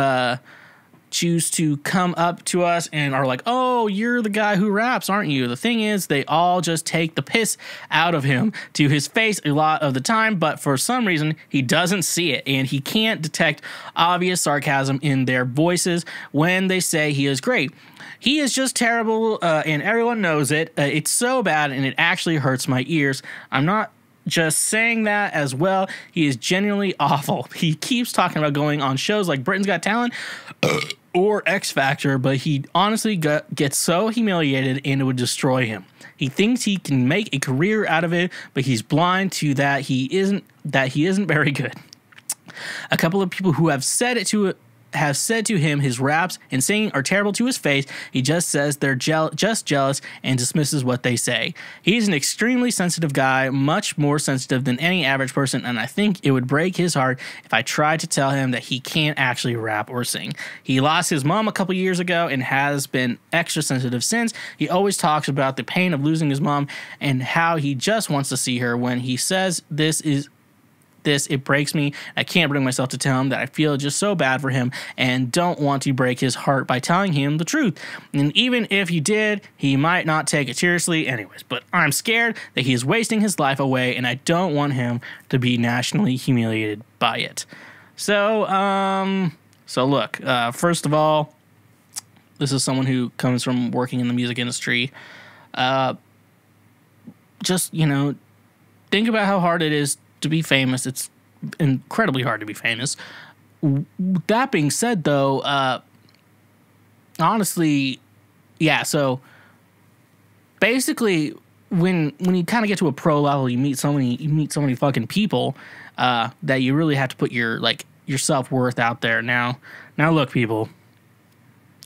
to come up to us and are like, oh, you're the guy who raps, aren't you? The thing is, they all just take the piss out of him to his face a lot of the time, but for some reason, he doesn't see it, and he can't detect obvious sarcasm in their voices when they say he is great. He is just terrible, and everyone knows it. It's so bad, and it actually hurts my ears. I'm not just saying that as well. He is genuinely awful. He keeps talking about going on shows like Britain's Got Talent or X Factor, but he honestly gets so humiliated and it would destroy him. He thinks he can make a career out of it, but he's blind to that he isn't very good. A couple of people who have said to him his raps and singing are terrible to his face. He just says they're just jealous and dismisses what they say. He's an extremely sensitive guy, much more sensitive than any average person, and I think it would break his heart if I tried to tell him that he can't actually rap or sing. He lost his mom a couple years ago and has been extra sensitive since. He always talks about the pain of losing his mom and how he just wants to see her. When he says this, it breaks me. I can't bring myself to tell him that I feel just so bad for him and don't want to break his heart by telling him the truth. And even if he did, he might not take it seriously anyways. But I'm scared that he is wasting his life away, and I don't want him to be nationally humiliated by it. So look, first of all, this is someone who comes from working in the music industry. just, think about how hard it is to be famous. It's incredibly hard to be famous. That being said, though, honestly, yeah, so basically when you kind of get to a pro level, you meet so many fucking people that you really have to put your self-worth out there. Now look, people,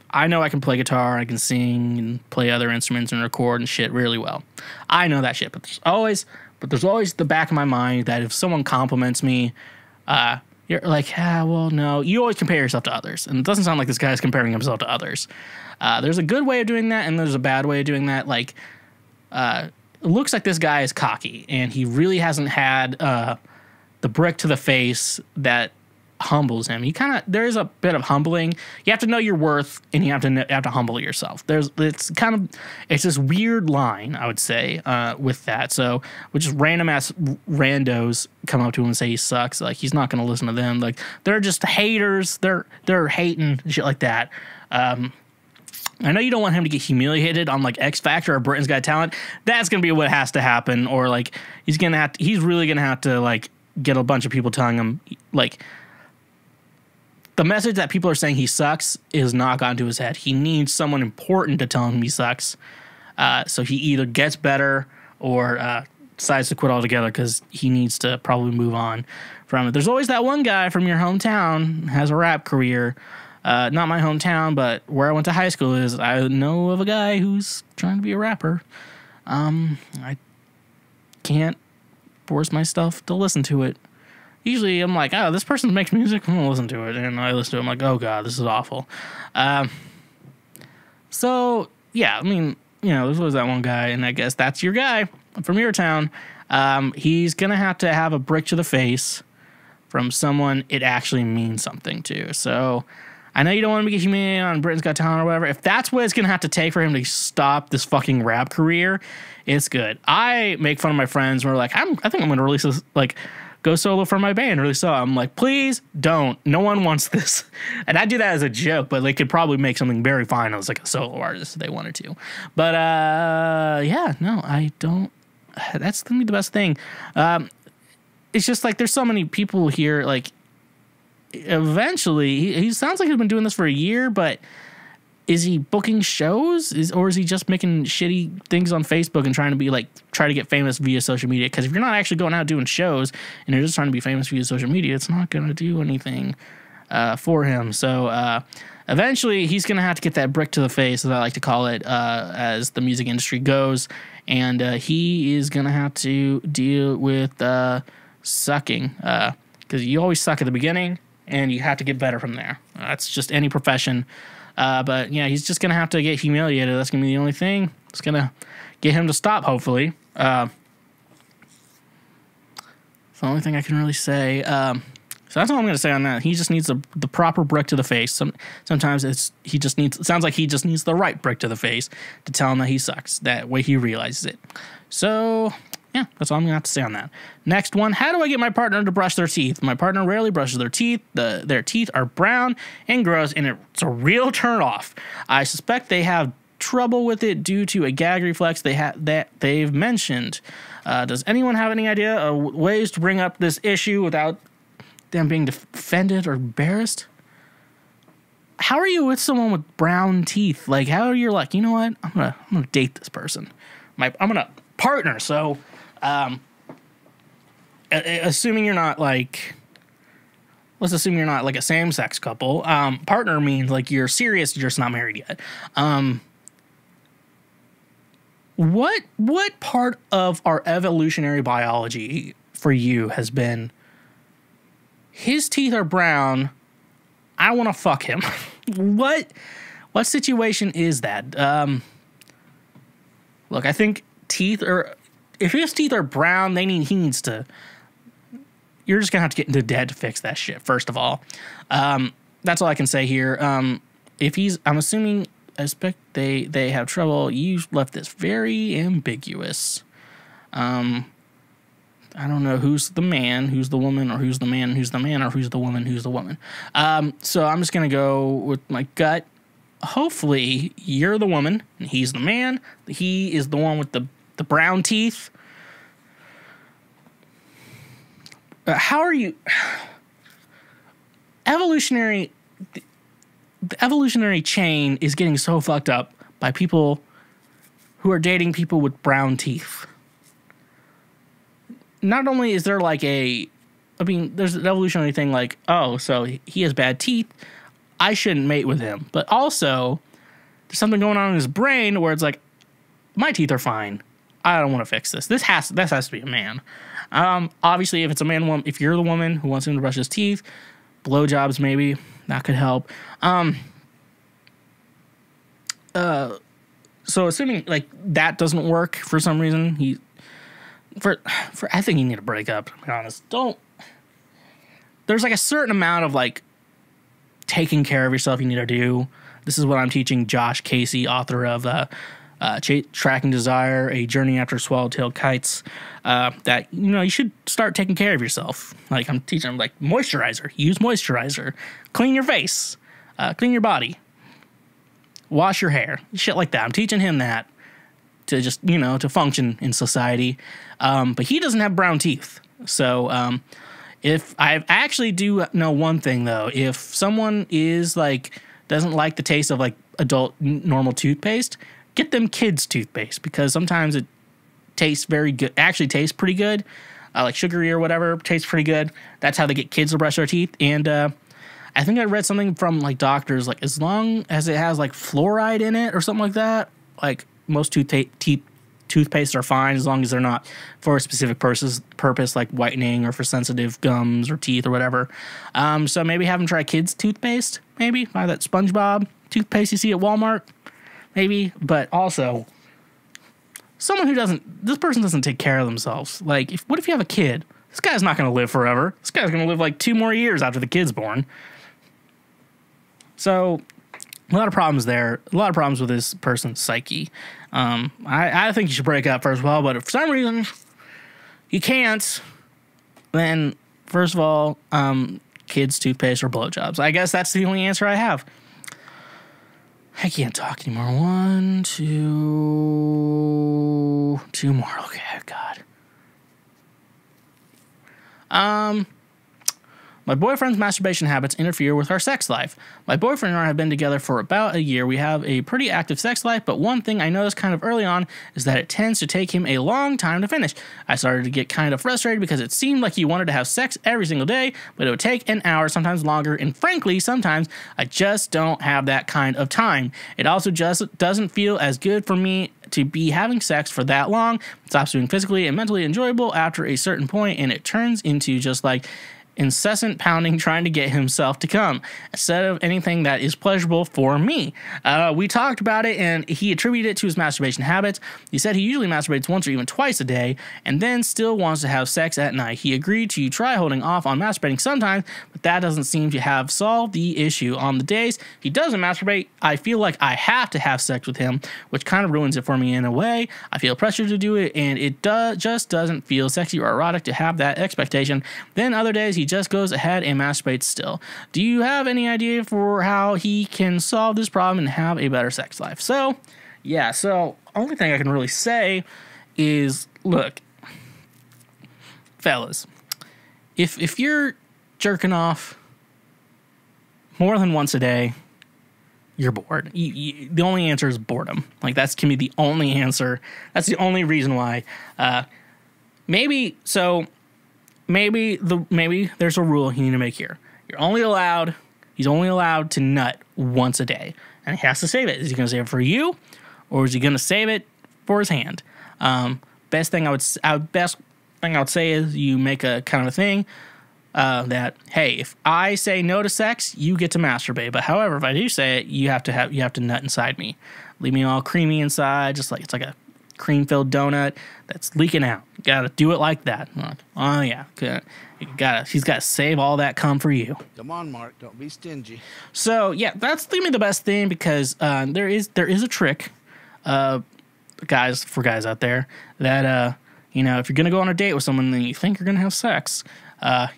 I know I can play guitar, I can sing and play other instruments and record and shit really well. I know that shit, but there's always the back of my mind that if someone compliments me, you're like, well, no. You always compare yourself to others, and it doesn't sound like this guy's comparing himself to others. There's a good way of doing that, and there's a bad way of doing that. Like, it looks like this guy is cocky, and he really hasn't had the brick to the face that humbles him. There is a bit of humbling. You have to know your worth, and you have to humble yourself. It's this weird line, I would say, with that. So, which is random ass randos come up to him and say he sucks. Like, he's not going to listen to them. Like, they're just haters. They're hating shit like that. I know you don't want him to get humiliated on like X Factor or Britain's Got Talent. That's gonna be what has to happen, or like he's really gonna have to like get a bunch of people telling him like. The message that people are saying he sucks is not gotten to his head. He needs someone important to tell him he sucks. So he either gets better or decides to quit altogether because he needs to probably move on from it. There's always that one guy from your hometown has a rap career. Not my hometown, but where I went to high school is I know of a guy who's trying to be a rapper. I can't force myself to listen to it. Usually I'm like, oh, this person makes music, I'm going to listen to it. And I listen to it, I'm like, oh, God, this is awful. So, yeah, I mean, there's always that one guy, and I guess that's your guy from your town. He's going to have a brick to the face from someone it actually means something to. So, I know you don't want him to get humiliated on Britain's Got Talent or whatever. If that's what it's going to have to take for him to stop this fucking rap career, it's good. I make fun of my friends where like, I think I'm going to release this, like, go solo for my band, really. So I'm like, please don't. No one wants this. And I do that as a joke, but they could probably make something very fine as like a solo artist if they wanted to. But yeah, no, I don't. That's gonna be the best thing. It's just like there's so many people here. Like, eventually, he sounds like he's been doing this for a year, but is he booking shows? Or is he just making shitty things on Facebook and trying to try to get famous via social media? Because if you're not actually going out doing shows and you're just trying to be famous via social media, it's not going to do anything for him. So eventually he's going to have to get that brick to the face, as I like to call it, as the music industry goes. And he is going to have to deal with sucking. Because you always suck at the beginning and you have to get better from there. That's just any profession. But yeah, he's just gonna have to get humiliated. That's gonna be the only thing. It's gonna get him to stop, hopefully. It's the only thing I can really say. So that's all I'm gonna say on that. He just needs the proper brick to the face. Sometimes it sounds like he just needs the right brick to the face to tell him that he sucks. That way he realizes it. So yeah, that's all I'm gonna have to say on that. Next one, how do I get my partner to brush their teeth? My partner rarely brushes their teeth. Their teeth are brown and gross, and it's a real turnoff. I suspect they have trouble with it due to a gag reflex that they've mentioned. Does anyone have any idea of ways to bring up this issue without them being offended or embarrassed? How are you with someone with brown teeth? Like, how are you like, you know what? I'm gonna date this person. I'm gonna partner. So. Assuming you're not like, let's assume you're not like a same-sex couple. Partner means like you're serious, you're just not married yet. What part of our evolutionary biology for you has been, his teeth are brown, I want to fuck him? What situation is that? Look, I think if his teeth are brown, he needs to. You're just gonna have to get into debt to fix that shit. First of all, that's all I can say here. I'm assuming, I expect they have trouble. You left this very ambiguous. I don't know who's the man, who's the woman, or who's the man, who's the man, or who's the woman, who's the woman. So I'm just gonna go with my gut. Hopefully, you're the woman and he's the man. He is the one with the the brown teeth. How are you... The evolutionary chain is getting so fucked up by people who are dating people with brown teeth. Not only is there like there's an evolutionary thing like, oh, so he has bad teeth, I shouldn't mate with him. But also, there's something going on in his brain where it's like, my teeth are fine. I don't want to fix this. This has to be a man. Obviously, if it's a man, if you're the woman who wants him to brush his teeth, blowjobs maybe that could help. So assuming like that doesn't work for some reason, I think you need to break up. To be honest, there's like a certain amount of like taking care of yourself you need to do. This is what I'm teaching Josh Casey, author of Tracking Desire, A Journey After Swallowtail Kites, that, you should start taking care of yourself. Like I'm teaching them like moisturizer, use moisturizer, clean your face, clean your body, wash your hair, shit like that. I'm teaching him that to just, to function in society. But he doesn't have brown teeth. So, if I actually do know one thing though, if someone is like, doesn't like the taste of like adult normal toothpaste, get them kids toothpaste, because sometimes it tastes very good, actually tastes pretty good, like sugary or whatever, tastes pretty good. That's how they get kids to brush their teeth. And I think I read something from like doctors, like as long as it has like fluoride in it or something like that, like most toothpaste are fine as long as they're not for a specific purpose like whitening or for sensitive gums or teeth or whatever. So maybe have them try kids toothpaste, maybe buy that SpongeBob toothpaste you see at Walmart, maybe. But also someone this person doesn't take care of themselves. Like what if you have a kid? This guy's not going to live forever. This guy's going to live like 2 more years after the kid's born. So a lot of problems there. A lot of problems with this person's psyche. I think you should break up first of all, but if for some reason you can't, then first of all, kids, toothpaste, or blowjobs. I guess that's the only answer I have. I can't talk anymore. 1, 2 more. Okay, God. My boyfriend's masturbation habits interfere with our sex life. My boyfriend and I have been together for about a year. We have a pretty active sex life, but one thing I noticed kind of early on is that it tends to take him a long time to finish. I started to get kind of frustrated because it seemed like he wanted to have sex every single day, but it would take an hour, sometimes longer, and frankly, sometimes I just don't have that kind of time. It also just doesn't feel as good for me to be having sex for that long. It stops being physically and mentally enjoyable after a certain point, and it turns into just like incessant pounding trying to get himself to come instead of anything that is pleasurable for me. We talked about it and he attributed it to his masturbation habits. He said he usually masturbates once or even twice a day and then still wants to have sex at night. He agreed to try holding off on masturbating sometimes, but that doesn't seem to have solved the issue. On the days he doesn't masturbate, I feel like I have to have sex with him, which kind of ruins it for me in a way. I feel pressure to do it and it just doesn't feel sexy or erotic to have that expectation. Then other days he just goes ahead and masturbates still. Do you have any idea for how he can solve this problem and have a better sex life? So, yeah, only thing I can really say is, look, fellas, if you're jerking off more than once a day, you're bored. The only answer is boredom. Like, that can be the only answer. That's the only reason why. Maybe there's a rule you need to make here. He's only allowed to nut once a day, and he has to save it. Is he going to save it for you, or is he going to save it for his hand? Best thing I would say is you make a kind of a thing that, hey, if I say no to sex, you get to masturbate. But however, if I do say it, you have to nut inside me. Leave me all creamy inside, just like it's like a cream-filled donut that's leaking out. You gotta do it like that. Oh yeah, he's got to save all that cum for you. Come on, Mark, don't be stingy. So yeah, that's gonna be the best thing because there is a trick, guys out there that if you're gonna go on a date with someone and you think you're gonna have sex,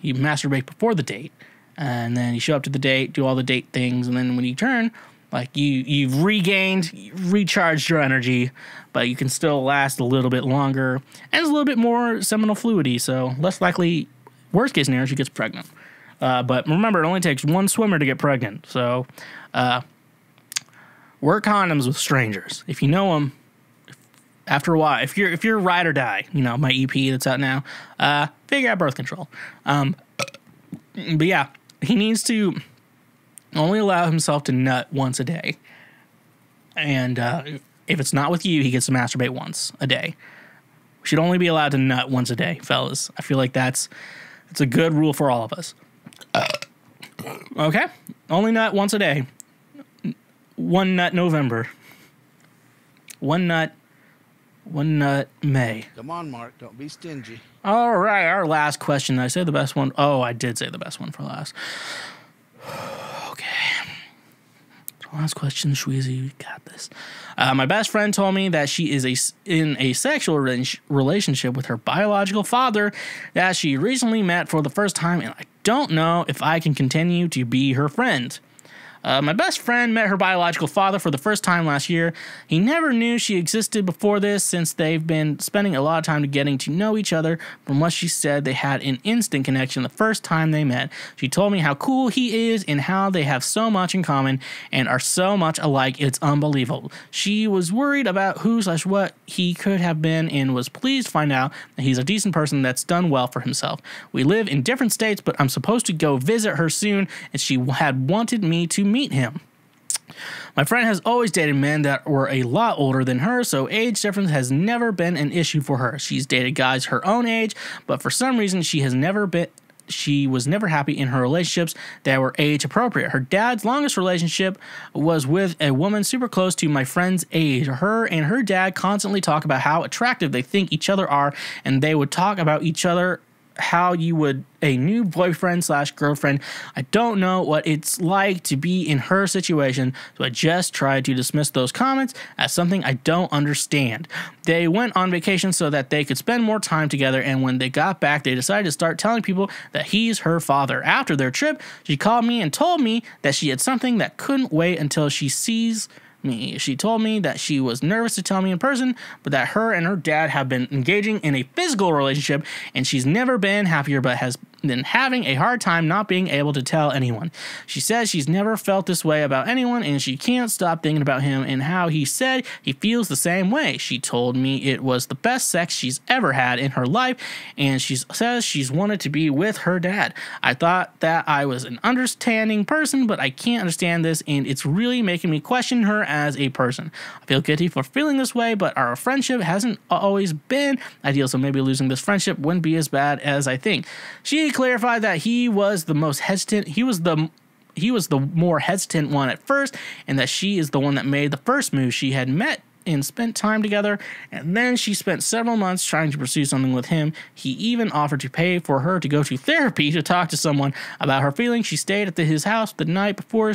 you masturbate before the date, and then you show up to the date, do all the date things, and then when you turn, Like you've recharged your energy, but you can still last a little bit longer, and it's a little bit more seminal fluidy, so less likely, worst case scenario, she gets pregnant. But remember, it only takes one swimmer to get pregnant, so wear condoms with strangers. If you know them, after a while, if you're ride or die, you know, my EP that's out now, figure out birth control. But yeah, he needs to only allow himself to nut once a day. And if it's not with you, he gets to masturbate once a day. We should only be allowed to nut once a day, fellas. I feel like it's a good rule for all of us. Okay? Only nut once a day. One nut November. One nut May. Come on, Mark. Don't be stingy. All right, our last question. Did I say the best one? Oh, I did say the best one for last. Okay. Last question, Schweezy. You got this. My best friend told me that she is in a sexual relationship with her biological father that she recently met for the first time, and I don't know if I can continue to be her friend. My best friend met her biological father for the first time last year. He never knew she existed before this, since they've been spending a lot of time getting to know each other. From what she said, they had an instant connection the first time they met. She told me how cool he is and how they have so much in common and are so much alike. It's unbelievable. She was worried about who/what he could have been and was pleased to find out that he's a decent person that's done well for himself. We live in different states, but I'm supposed to go visit her soon, and she had wanted me to meet him. My friend has always dated men that were a lot older than her, so age difference has never been an issue for her. She's dated guys her own age, but for some reason she was never happy in her relationships that were age appropriate. Her dad's longest relationship was with a woman super close to my friend's age. Her and her dad constantly talk about how attractive they think each other are, and they would talk about each other how you would a new boyfriend/girlfriend. I don't know what it's like to be in her situation, so I just tried to dismiss those comments as something I don't understand. They went on vacation so that they could spend more time together, and when they got back, they decided to start telling people that he's her father. After their trip, she called me and told me that she had something that couldn't wait until she sees me. She told me that she was nervous to tell me in person, but that her and her dad have been engaging in a physical relationship, and she's never been happier, but has been having a hard time not being able to tell anyone. She says she's never felt this way about anyone, and she can't stop thinking about him and how he said he feels the same way. She told me it was the best sex she's ever had in her life, and she says she's wanted to be with her dad. I thought that I was an understanding person, but I can't understand this, and it's really making me question her as a person. I feel guilty for feeling this way, but our friendship hasn't always been ideal, so maybe losing this friendship wouldn't be as bad as I think. She clarified that he was the most hesitant. He was the more hesitant one at first, and that she is the one that made the first move. She had met and spent time together, and then she spent several months trying to pursue something with him. He even offered to pay for her to go to therapy to talk to someone about her feelings. She stayed at his house the night before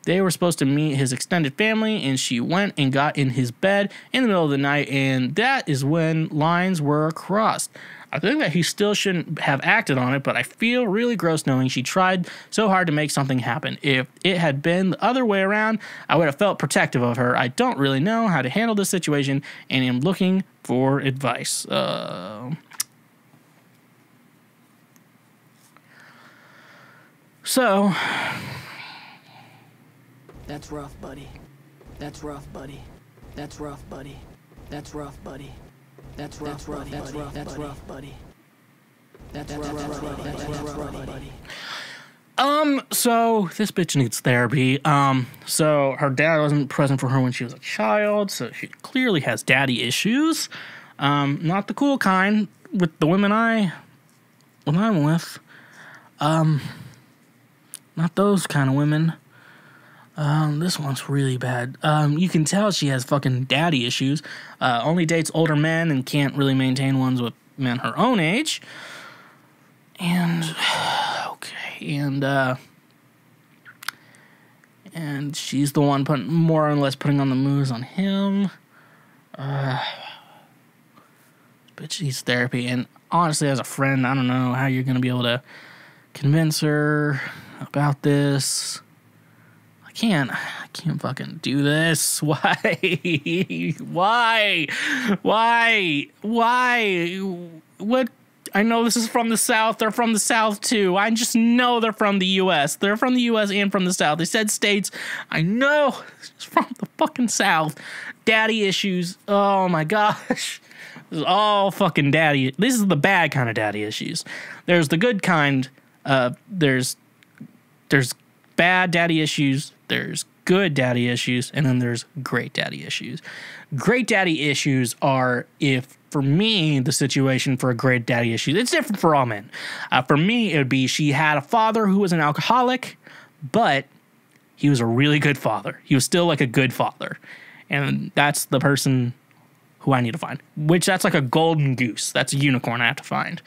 they were supposed to meet his extended family, and she went and got in his bed in the middle of the night, and that is when lines were crossed. I think that he still shouldn't have acted on it, but I feel really gross knowing she tried so hard to make something happen. If it had been the other way around, I would have felt protective of her. I don't really know how to handle this situation, and am looking for advice. So... That's rough, buddy. That's rough, buddy. That's rough, buddy. That's rough, buddy. That's rough, buddy. That's rough, that's rough, buddy. That's rough, buddy. So this bitch needs therapy. So her dad wasn't present for her when she was a child, so she clearly has daddy issues. Not the cool kind with the women I'm with. Not those kind of women. This one's really bad. You can tell she has fucking daddy issues. Only dates older men and can't really maintain ones with men her own age. And, okay, and she's the one more or less putting on the moves on him. Bitch needs therapy, and honestly, as a friend, I don't know how you're gonna be able to convince her about this. can't fucking do this. Why? What? I know this is from the South. They're from the South too. I just know they're from the U.S. They're from the U.S. and from the South. They said states. I know it's from the fucking South. Daddy issues. Oh my gosh. This is all fucking daddy. This is the bad kind of daddy issues. There's the good kind. There's bad daddy issues. There's good daddy issues. And then there's great daddy issues. Great daddy issues are, if for me, the situation for a great daddy issue, it's different for all men. For me, it would be she had a father who was an alcoholic, but he was a really good father. He was still like a good father. And that's the person who I need to find. Which, that's like a golden goose. That's a unicorn I have to find.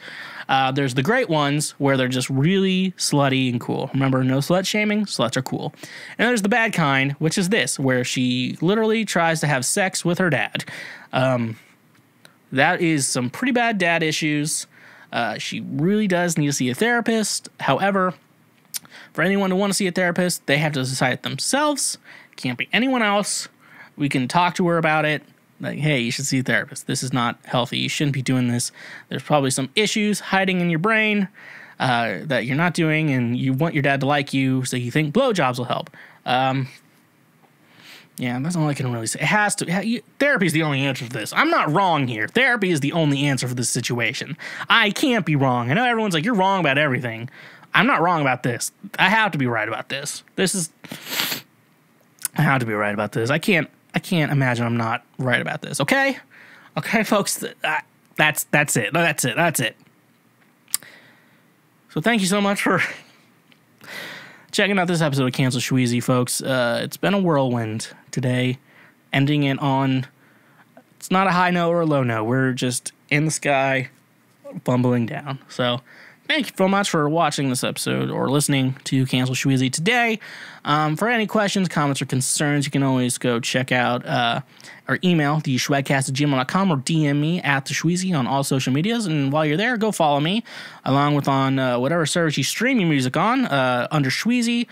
There's the great ones where they're just really slutty and cool. Remember, no slut shaming. Sluts are cool. And there's the bad kind, which is this, where she literally tries to have sex with her dad. That is some pretty bad dad issues. She really does need to see a therapist. However, for anyone who want to see a therapist, they have to decide it themselves. Can't be anyone else. We can talk to her about it. Like, hey, you should see a therapist. This is not healthy. You shouldn't be doing this. There's probably some issues hiding in your brain that you're not doing, and you want your dad to like you, so you think blowjobs will help. Yeah, that's all I can really say. It has to. Therapy is the only answer for this. I'm not wrong here. Therapy is the only answer for this situation. I can't be wrong. I know everyone's like, you're wrong about everything. I'm not wrong about this. I have to be right about this. I have to be right about this. I can't imagine I'm not right about this. Okay, folks. That's it. That's it. So thank you so much for checking out this episode of Cancel Schweezy, folks. It's been a whirlwind today, ending it on, it's not a high note or a low note. We're just in the sky, bumbling down. So thank you so much for watching this episode or listening to Cancel Schweezy today. For any questions, comments, or concerns, you can always go check out our email, theshwagcast@gmail.com, or DM me at the Schweezy on all social medias. And while you're there, go follow me, along with on whatever service you stream your music on, under Schweezy.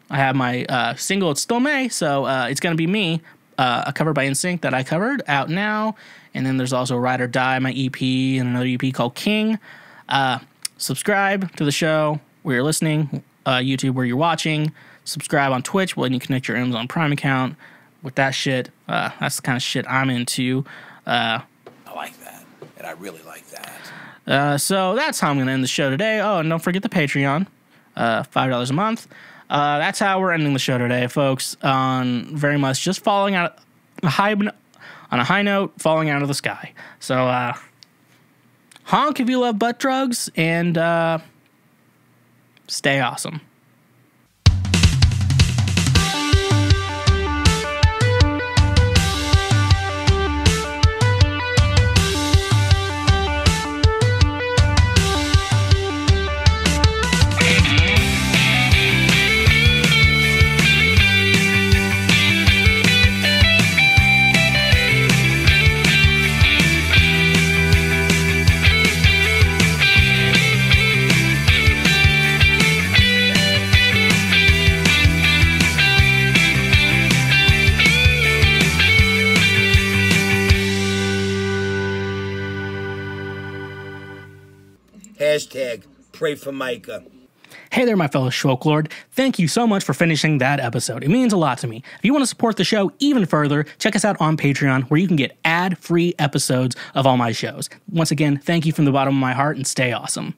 I have my single, It's Still May, so it's going to be me, a cover by NSYNC that I covered, out now. And then there's also Ride or Die, my EP, and another EP called King. Subscribe to the show where you're listening, YouTube where you're watching. Subscribe on Twitch when you connect your Amazon Prime account. With that shit, that's the kind of shit I'm into. I like that, and I really like that. So that's how I'm going to end the show today. Oh, and don't forget the Patreon, $5 a month. That's how we're ending the show today, folks. On very much just falling out on a high note, falling out of the sky. So honk if you love butt drugs, and stay awesome. Hashtag pray for Micah. Hey there, my fellow Schwoklord. Thank you so much for finishing that episode. It means a lot to me. If you want to support the show even further, check us out on Patreon, where you can get ad-free episodes of all my shows. Once again, thank you from the bottom of my heart, and stay awesome.